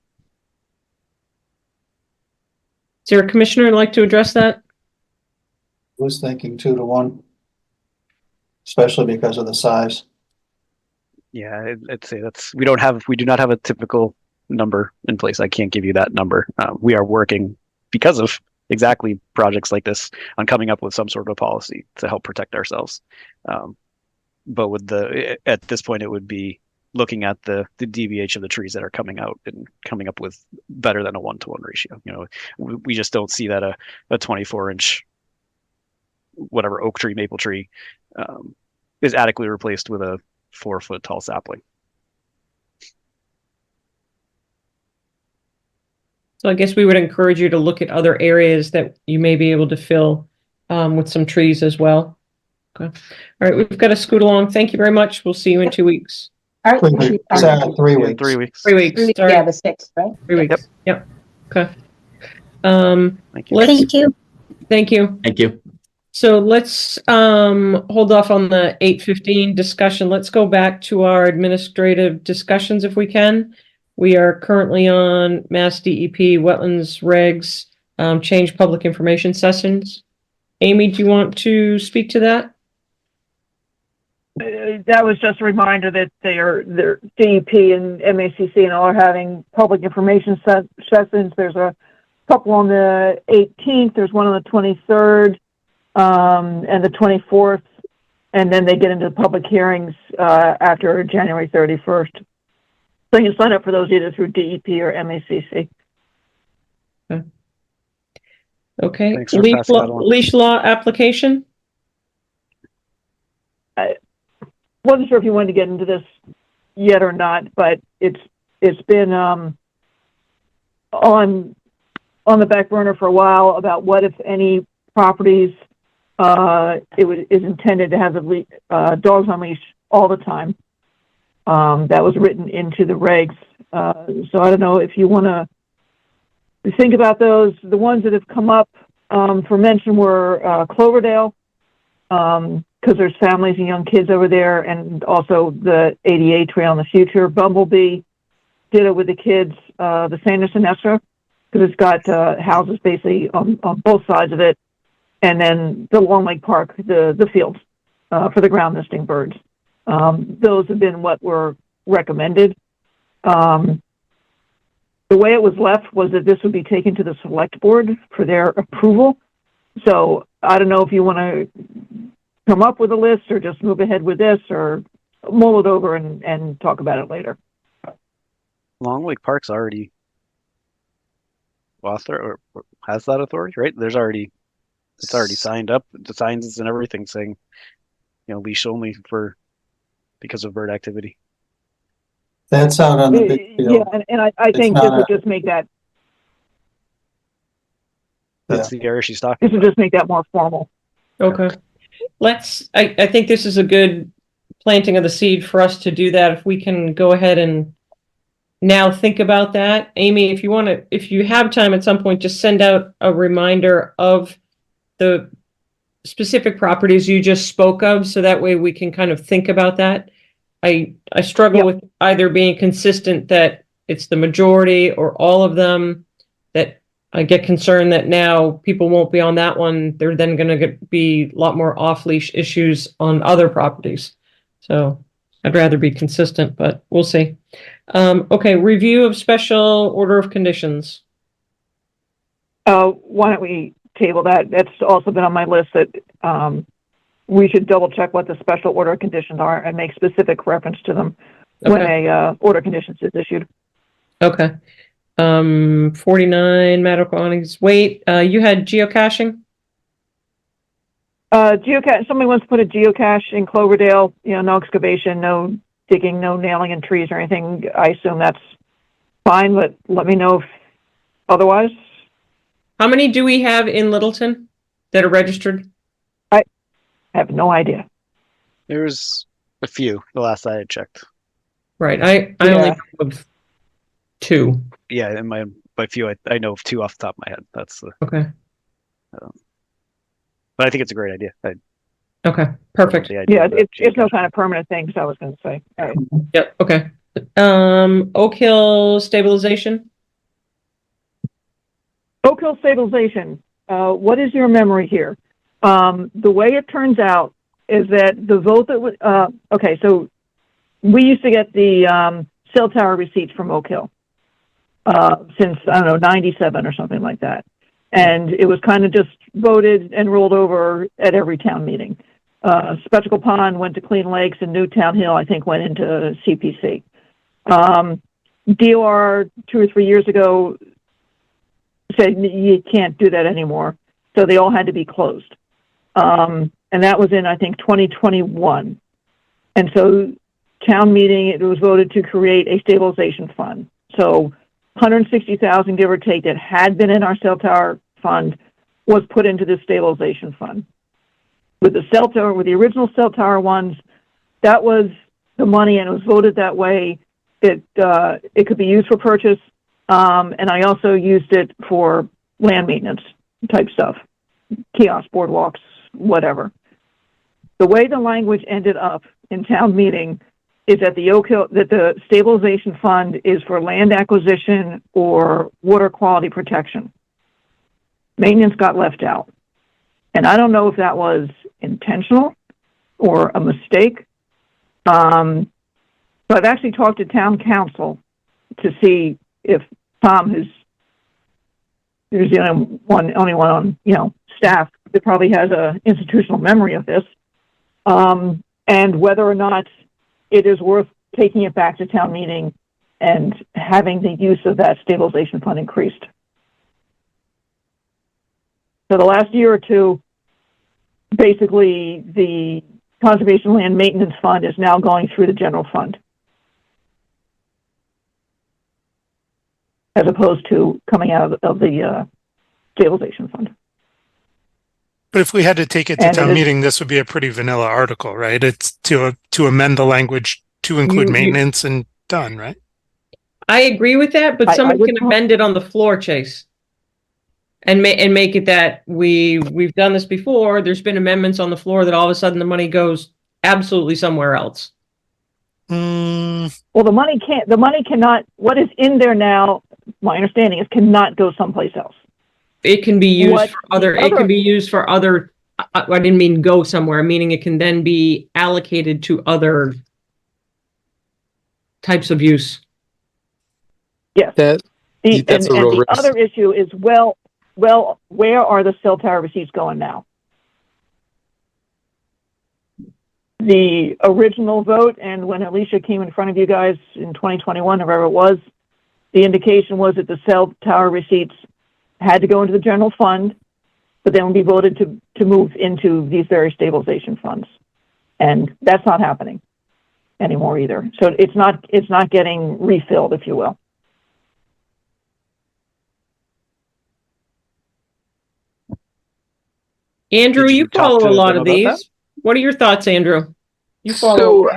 Is there a commissioner who'd like to address that? I was thinking 2-to-1, especially because of the size. Yeah, I'd say we do not have a typical number in place. I can't give you that number. We are working, because of exactly projects like this, on coming up with some sort of policy to help protect ourselves. But at this point, it would be looking at the DBH of the trees that are coming out and coming up with better than a 1-to-1 ratio. We just don't see that a 24-inch whatever oak tree, maple tree is adequately replaced with a 4-foot tall sapling. So I guess we would encourage you to look at other areas that you may be able to fill with some trees as well. Okay. All right, we've got to scoot along. Thank you very much. We'll see you in 2 weeks. All right. 3 weeks. 3 weeks. 3 weeks. 3 weeks. Sorry. Yeah, the 6th, right? 3 weeks. Yep. Okay. Thank you. Thank you. Thank you. Thank you. So let's hold off on the 8:15 discussion. Let's go back to our administrative discussions if we can. We are currently on Mass DEP wetlands regs, change public information sessions. Amy, do you want to speak to that? That was just a reminder that their DEP and MACC and all are having public information sessions. There's a couple on the 18th. There's one on the 23rd and the 24th. And then they get into the public hearings after January 31st. So you can sign up for those either through DEP or MACC. Okay. Thanks for passing that on. Leash law application? I wasn't sure if you wanted to get into this yet or not, but it's been on the back burner for a while about what, if any, properties is intended to have the dogs on leash all the time. That was written into the regs. So I don't know if you want to think about those. The ones that have come up for mention were Cloverdale, because there's families and young kids over there, and also the ADA Trail in the future. Bumblebee did it with the kids. The Sanderson Esra, because it's got houses basically on both sides of it. And then the Long Lake Park, the fields for the ground nesting birds. Those have been what were recommended. The way it was left was that this would be taken to the select board for their approval. So I don't know if you want to come up with a list or just move ahead with this, or mull it over and talk about it later. Long Lake Park's already or has that authority, right? It's already signed up, the signs and everything saying, leash only because of bird activity. That's out on the big field. Yeah, and I think this would just make that. That's the area she's talking This would just make that more formal. Okay. I think this is a good planting of the seed for us to do that. If we can go ahead and now think about that. Amy, if you have time at some point, just send out a reminder of the specific properties you just spoke of, so that way we can kind of think about that. I struggle with either being consistent that it's the majority or all of them. That I get concerned that now people won't be on that one. They're then going to be a lot more off-leash issues on other properties. So I'd rather be consistent, but we'll see. Okay, review of special order of conditions. Why don't we table that? That's also been on my list that we should double check what the special order conditions are and make specific reference to them when a order conditions is issued. Okay. 49 Mataconi's. Wait, you had geocaching? Geocache, somebody wants to put a geocache in Cloverdale, no excavation, no digging, no nailing in trees or anything. I assume that's fine, but let me know if otherwise. How many do we have in Littleton that are registered? I have no idea. There's a few, the last I had checked. Right. I only know of 2. Yeah, in my few, I know of 2 off the top of my head. That's the. Okay. But I think it's a great idea. Okay, perfect. Yeah, it's no kind of permanent thing, so I was going to say. All right. Yep, okay. Oak Hill stabilization? Oak Hill stabilization. What is your memory here? The way it turns out is that the vote that was, okay, so we used to get the cell tower receipts from Oak Hill since, I don't know, 97 or something like that. And it was kind of just voted and rolled over at every town meeting. Spectacle Pond went to Clean Lakes, and Newtown Hill, I think, went into CPC. DOR 2 or 3 years ago said you can't do that anymore, so they all had to be closed. And that was in, I think, 2021. And so town meeting, it was voted to create a stabilization fund. So 160,000, give or take, that had been in our cell tower fund was put into the stabilization fund. With the cell tower, with the original cell tower ones, that was the money, and it was voted that way. It could be used for purchase, and I also used it for land maintenance type stuff, kiosks, boardwalks, whatever. The way the language ended up in town meeting is that the stabilization fund is for land acquisition or water quality protection. Maintenance got left out. And I don't know if that was intentional or a mistake. So I've actually talked to town council to see if Tom, who's the only one on staff that probably has a institutional memory of this, and whether or not it is worth taking it back to town meeting and having the use of that stabilization fund increased. So the last year or two, basically the Conservation Land Maintenance Fund is now going through the general fund, as opposed to coming out of the stabilization fund. But if we had to take it to town meeting, this would be a pretty vanilla article, right? It's to amend the language to include maintenance and done, right? I agree with that, but someone can amend it on the floor, Chase. And make it that we've done this before. There's been amendments on the floor that all of a sudden the money goes absolutely somewhere else. Well, the money cannot, what is in there now, my understanding is cannot go someplace else. It can be used for other, it can be used for other, I didn't mean go somewhere, meaning it can then be allocated to other types of use. Yes. That's and a real the risk. other issue is, well, where are the cell tower receipts going now? The original vote, and when Alicia came in front of you guys in 2021, or whatever it was, the indication was that the cell tower receipts had to go into the general fund, but then would be voted to move into these various stabilization funds. And that's not happening anymore either. So it's not getting refilled, if you will. Andrew, you follow a lot of these. What are your thoughts, Andrew? You follow. So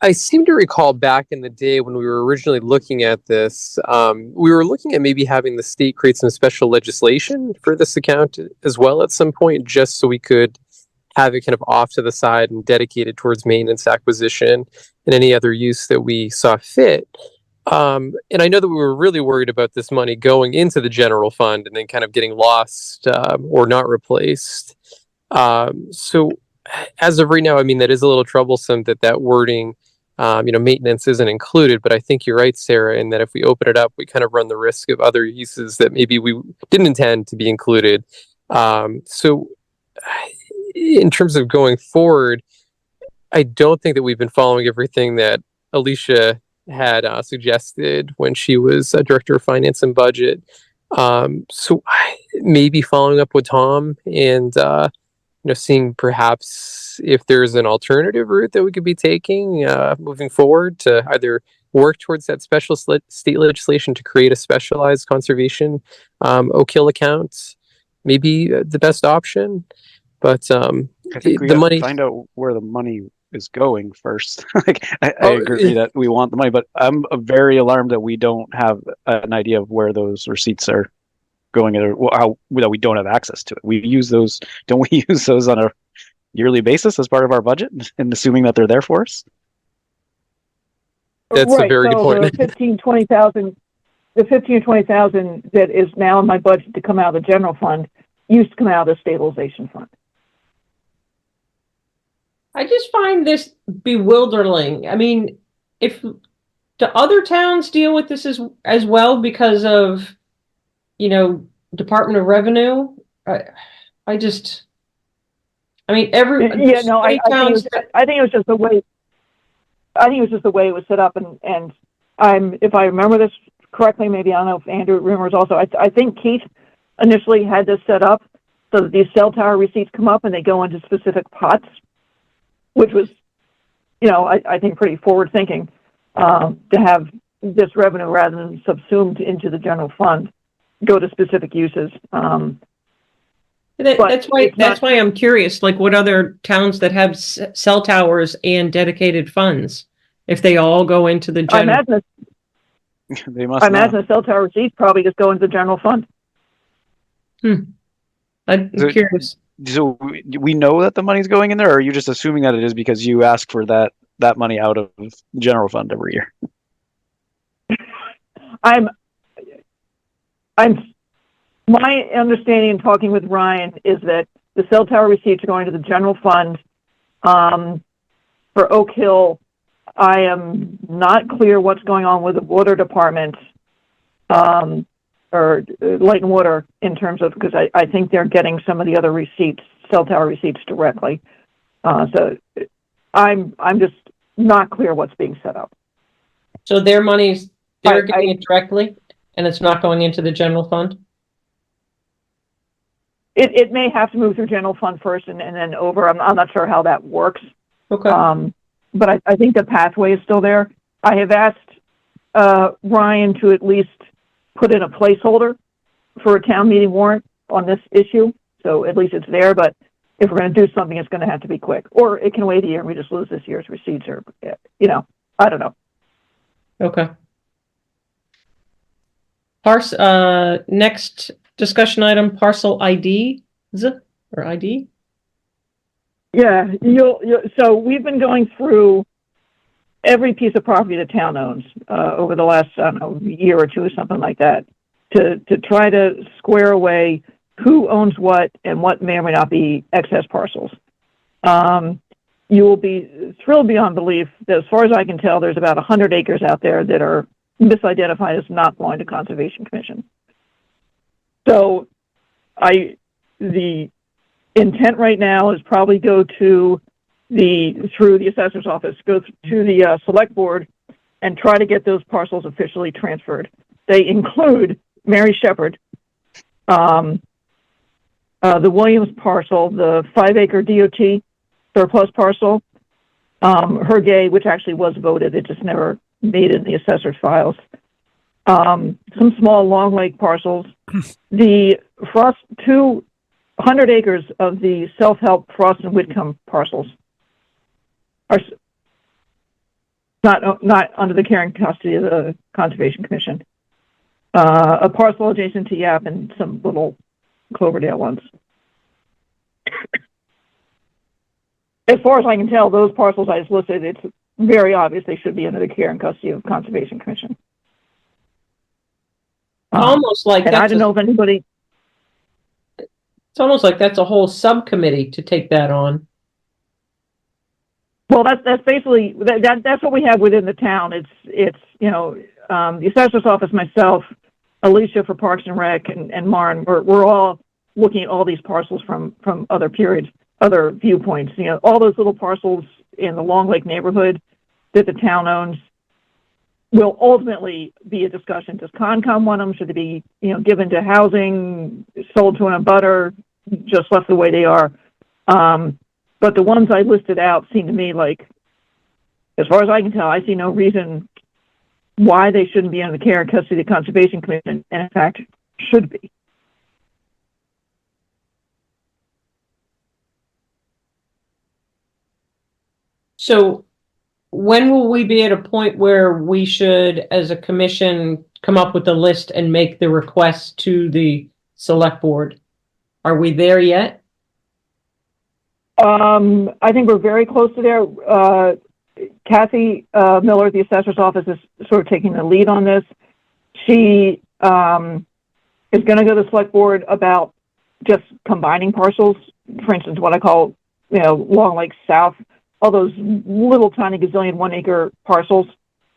I seem to recall back in the day when we were originally looking at this, we were looking at maybe having the state create some special legislation for this account as well at some point, just so we could have it kind of off to the side and dedicated towards maintenance, acquisition, and any other use that we saw fit. And I know that we were really worried about this money going into the general fund and then kind of getting lost or not replaced. So as of right now, I mean, that is a little troublesome that wording, maintenance isn't included, but I think you're right, Sarah, in that if we open it up, we kind of run the risk of other uses that maybe we didn't intend to be included. So in terms of going forward, I don't think that we've been following everything that Alicia had suggested when she was director of finance and budget. So maybe following up with Tom and seeing perhaps if there's an alternative route that we could be taking moving forward to either work towards that special state legislation to create a specialized conservation Oak Hill account, maybe the best option. But I think we the have money. to find out where the money is going first. Like, I agree that we want the money, but I'm very alarmed that we don't have an idea of where those receipts are going, or that we don't have access to it. We use those. Don't we use those on a yearly basis as part of our budget, and assuming that they're there for us? That's a very good point. The 15,000 or 20,000 that is now in my budget to come out of the general fund used to come out of the stabilization fund. I just find this bewildering. I mean, if do other towns deal with this as well because of, Department of Revenue? I mean, I think it was just the way. I think it was just the way it was set up, and if I remember this correctly, maybe I don't know if Andrew remembers also. I think Keith initially had this set up so that these cell tower receipts come up and they go into specific pots, which was, I think pretty forward thinking to have this revenue rather than subsumed into the general fund go to specific uses. That's why I'm curious, like what other towns that have cell towers and dedicated funds, if they all go into the general. They must. I imagine the cell tower receipts probably just go into the general fund. I'm curious. So we know that the money's going in there, or are you just assuming that it is because you ask for that money out of the general fund every year? My understanding in talking with Ryan is that the cell tower receipts are going to the general fund. For Oak Hill, I am not clear what's going on with the water department, or Light and Water in terms of, because I think they're getting some of the other receipts, cell tower receipts directly. So I'm just not clear what's being set up. So their money's, they're getting it directly and it's not going into the general fund? It may have to move through general fund first and then over. I'm not sure how that works. Okay. But I think the pathway is still there. I have asked Ryan to at least put in a placeholder for a town meeting warrant on this issue. So at least it's there, but if we're going to do something, it's going to have to be quick. Or it can wait a year and we just lose this year's receipts, or, I don't know. Okay. Next discussion item, parcel IDs or ID? Yeah, so we've been going through every piece of property the town owns over the last, I don't know, year or two or something like that to try to square away who owns what and what may or may not be excess parcels. You will be thrilled beyond belief that as far as I can tell, there's about 100 acres out there that are misidentified as not belonging to Conservation Commission. So the intent right now is probably go to through the assessor's office, go to the select board and try to get those parcels officially transferred. They include Mary Shepherd, the Williams parcel, the 5-acre DOT surplus parcel, her gay, which actually was voted, it just never made it in the assessor's files. Some small Long Lake parcels, the Frost, 200 acres of the self-help Frost and Whitcomb parcels are not under the care and custody of the Conservation Commission. A parcel adjacent to Yap and some little Cloverdale ones. As far as I can tell, those parcels I just listed, it's very obvious they should be under the care and custody of Conservation Commission. Almost like and I don't know if anybody. It's almost like that's a whole subcommittee to take that on. Well, that's basically that's what we have within the town. It's the assessor's office, myself, Alicia for Parks and Rec, and Maren. We're all looking at all these parcels from other periods, other viewpoints. All those little parcels in the Long Lake neighborhood that the town owns. will ultimately be a discussion. Does CONCOM want them? Should they be, given to housing, sold to an abutter, just left the way they are? But the ones I listed out seem to me like, as far as I can tell, I see no reason why they shouldn't be under the care and custody of the Conservation Commission, and in fact, should be. So when will we be at a point where we should, as a commission, come up with a list and make the request to the select board? Are we there yet? I think we're very close to there. Kathy Miller at the assessor's office is sort of taking the lead on this. She is going to go to the select board about just combining parcels. For instance, what I call, Long Lake South, all those little tiny gazillion 1 acre parcels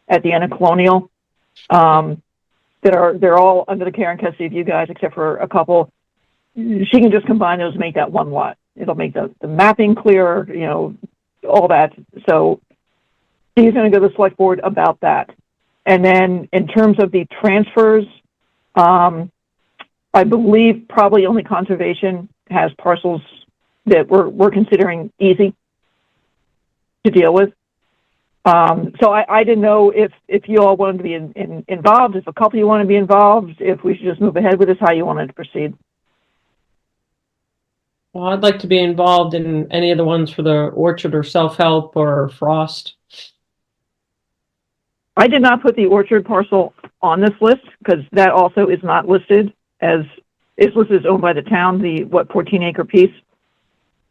at the end of Colonial, they're all under the care and custody of you guys, except for a couple. She can just combine those and make that one lot. It'll make the mapping clearer, all that. So she's going to go to the select board about that. And then in terms of the transfers, I believe probably only conservation has parcels that we're considering easy to deal with. So I didn't know if you all wanted to be involved, if a couple of you want to be involved, if we should just move ahead with this, how you wanted to proceed. Well, I'd like to be involved in any of the ones for the Orchard or Self-Help or Frost. I did not put the Orchard parcel on this list because that also is not listed as, it's listed as owned by the town, the 14 acre piece.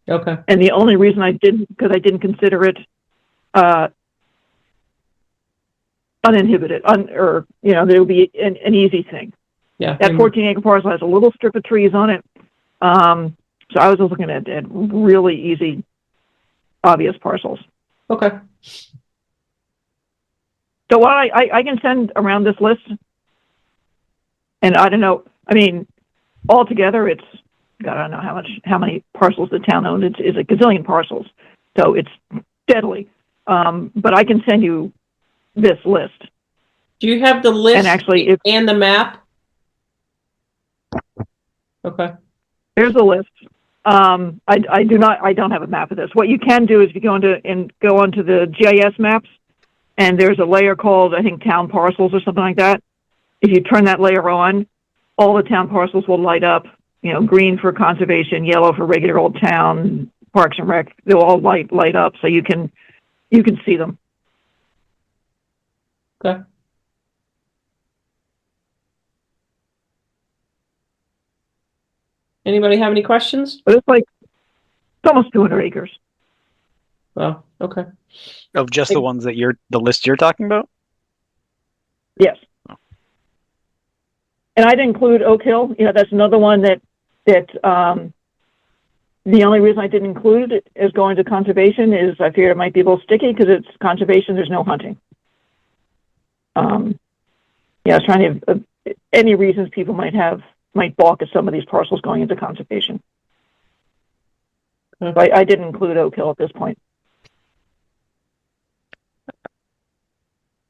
Okay. And the only reason I didn't, because I didn't consider it uninhibited, there would be an easy thing. Yeah. That 14 acre parcel has a little strip of trees on it. So I was just looking at really easy, obvious parcels. Okay. So what I can send around this list, and I don't know, I mean, altogether it's, God, I don't know how many parcels the town owns. It's a gazillion parcels. So it's deadly. But I can send you this list. Do you have the list and actually and the map? Okay. There's a list. I don't have a map of this. What you can do is if you go onto the GIS maps, and there's a layer called, I think, town parcels or something like that. If you turn that layer on, all the town parcels will light up, green for conservation, yellow for regular old town, parks and rec. They'll all light up so you can see them. Okay. Anybody have any questions? But it's almost 200 acres. Well, okay. Of just the ones that the list you're talking about? Yes. And I'd include Oak Hill. That's another one that the only reason I didn't include it as going to conservation is I feared it might be a little sticky because it's conservation. There's no hunting. I was trying to, any reasons people might balk at some of these parcels going into conservation. Okay. So I didn't include Oak Hill at this point.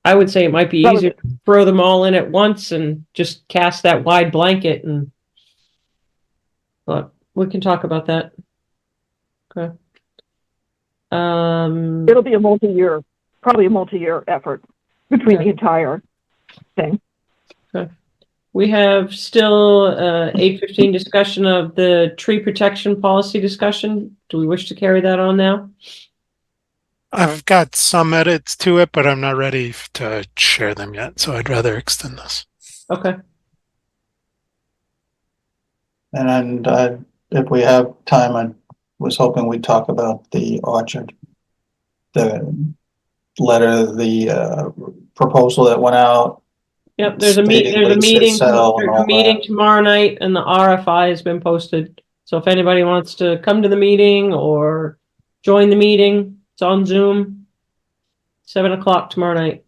I would say it might be easier to throw them all in at once and just cast that wide blanket, but we can talk about that. Okay. It'll be probably a multi-year effort between the entire thing. Okay. We have still 8:15 discussion of the tree protection policy discussion. Do we wish to carry that on now? I've got some edits to it, but I'm not ready to share them yet, so I'd rather extend this. Okay. And if we have time, I was hoping we'd talk about the orchard, the letter, the proposal that went out. Yep, there's a meeting tomorrow night, and the RFI has been posted. So if anybody wants to come to the meeting or join the meeting, it's on Zoom, 7 o'clock tomorrow night.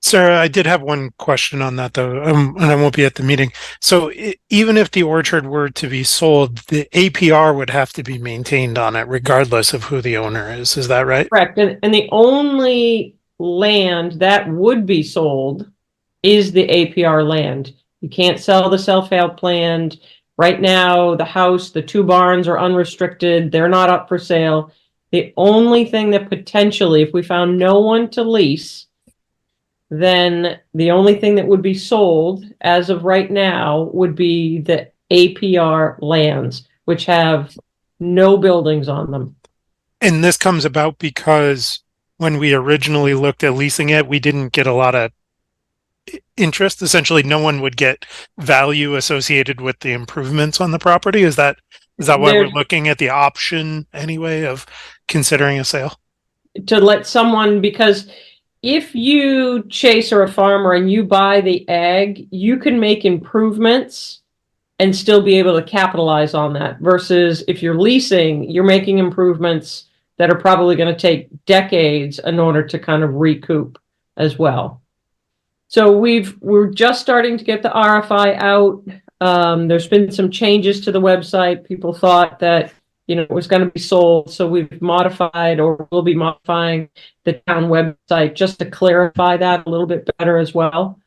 Sarah, I did have one question on that though, and I won't be at the meeting. So even if the orchard were to be sold, the APR would have to be maintained on it regardless of who the owner is. Is that right? Correct. And the only land that would be sold is the APR land. You can't sell the self-help land. Right now, the house, the 2 barns are unrestricted. They're not up for sale. The only thing that potentially, if we found no one to lease, then the only thing that would be sold as of right now would be the APR lands, which have no buildings on them. And this comes about because when we originally looked at leasing it, we didn't get a lot of interest. Essentially, no one would get value associated with the improvements on the property. Is that why we're looking at the option anyway of considering a sale? To let someone, because if you, Chase, are a farmer and you buy the ag, you can make improvements and still be able to capitalize on that. Versus if you're leasing, you're making improvements that are probably going to take decades in order to kind of recoup as well. So we're just starting to get the RFI out. There's been some changes to the website. People thought that, you know, it was going to be sold. So we've modified, or will be modifying, the town website just to clarify that a little bit better as well.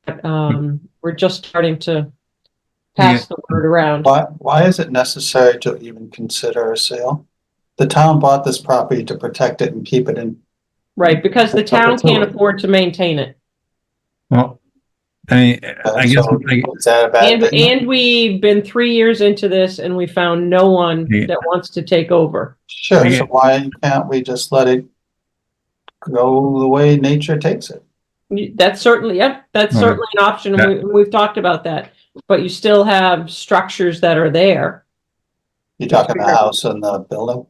But, we're just starting to pass the word around. Why is it necessary to even consider a sale? The town bought this property to protect it and keep it in. Right, because the town can't afford to maintain it. Well, I mean, I guess Is that a bad thing? And we've been 3 years into this and we found no one that wants to take over. Sure, so why can't we just let it go the way nature takes it? That's certainly, that's certainly an option. We've talked about that, but you still have structures that are there. You're talking the house and the building?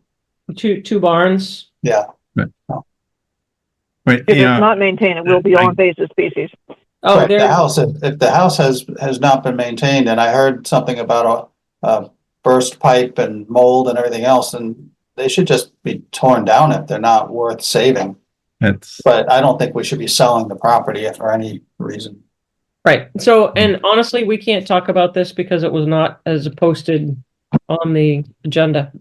Two barns. Yeah. But, If it's not maintained, it will be all invasive species. Oh, right. The house, if the house has not been maintained, and I heard something about a burst pipe and mold and everything else, and they should just be torn down if they're not worth saving. But I don't think we should be selling the property for any reason. Right. So, and honestly, we can't talk about this because it was not as posted on the agenda.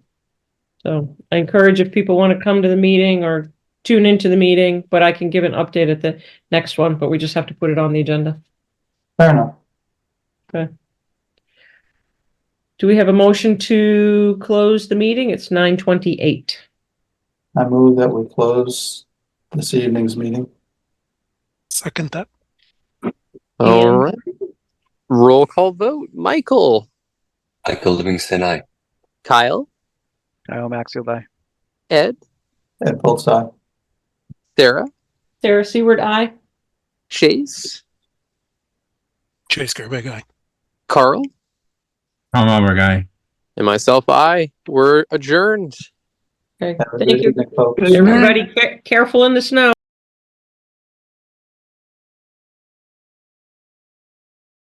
So I encourage, if people want to come to the meeting or tune into the meeting, but I can give an update at the next one, but we just have to put it on the agenda. Fair enough. Okay. Do we have a motion to close the meeting? It's 9:28. I move that we close this evening's meeting. Second that. All right. Roll call vote. Michael. Michael Livingston, aye. Kyle. Kyle Maxfield, aye. Ed. Ed Polside. Sarah. Sarah Seward, aye. Chase. Chase Gerbeck, aye. Carl. Tom Albert guy. And myself, aye. We're adjourned. Okay. Have a Thank good you. evening, folks. Everybody careful in the snow.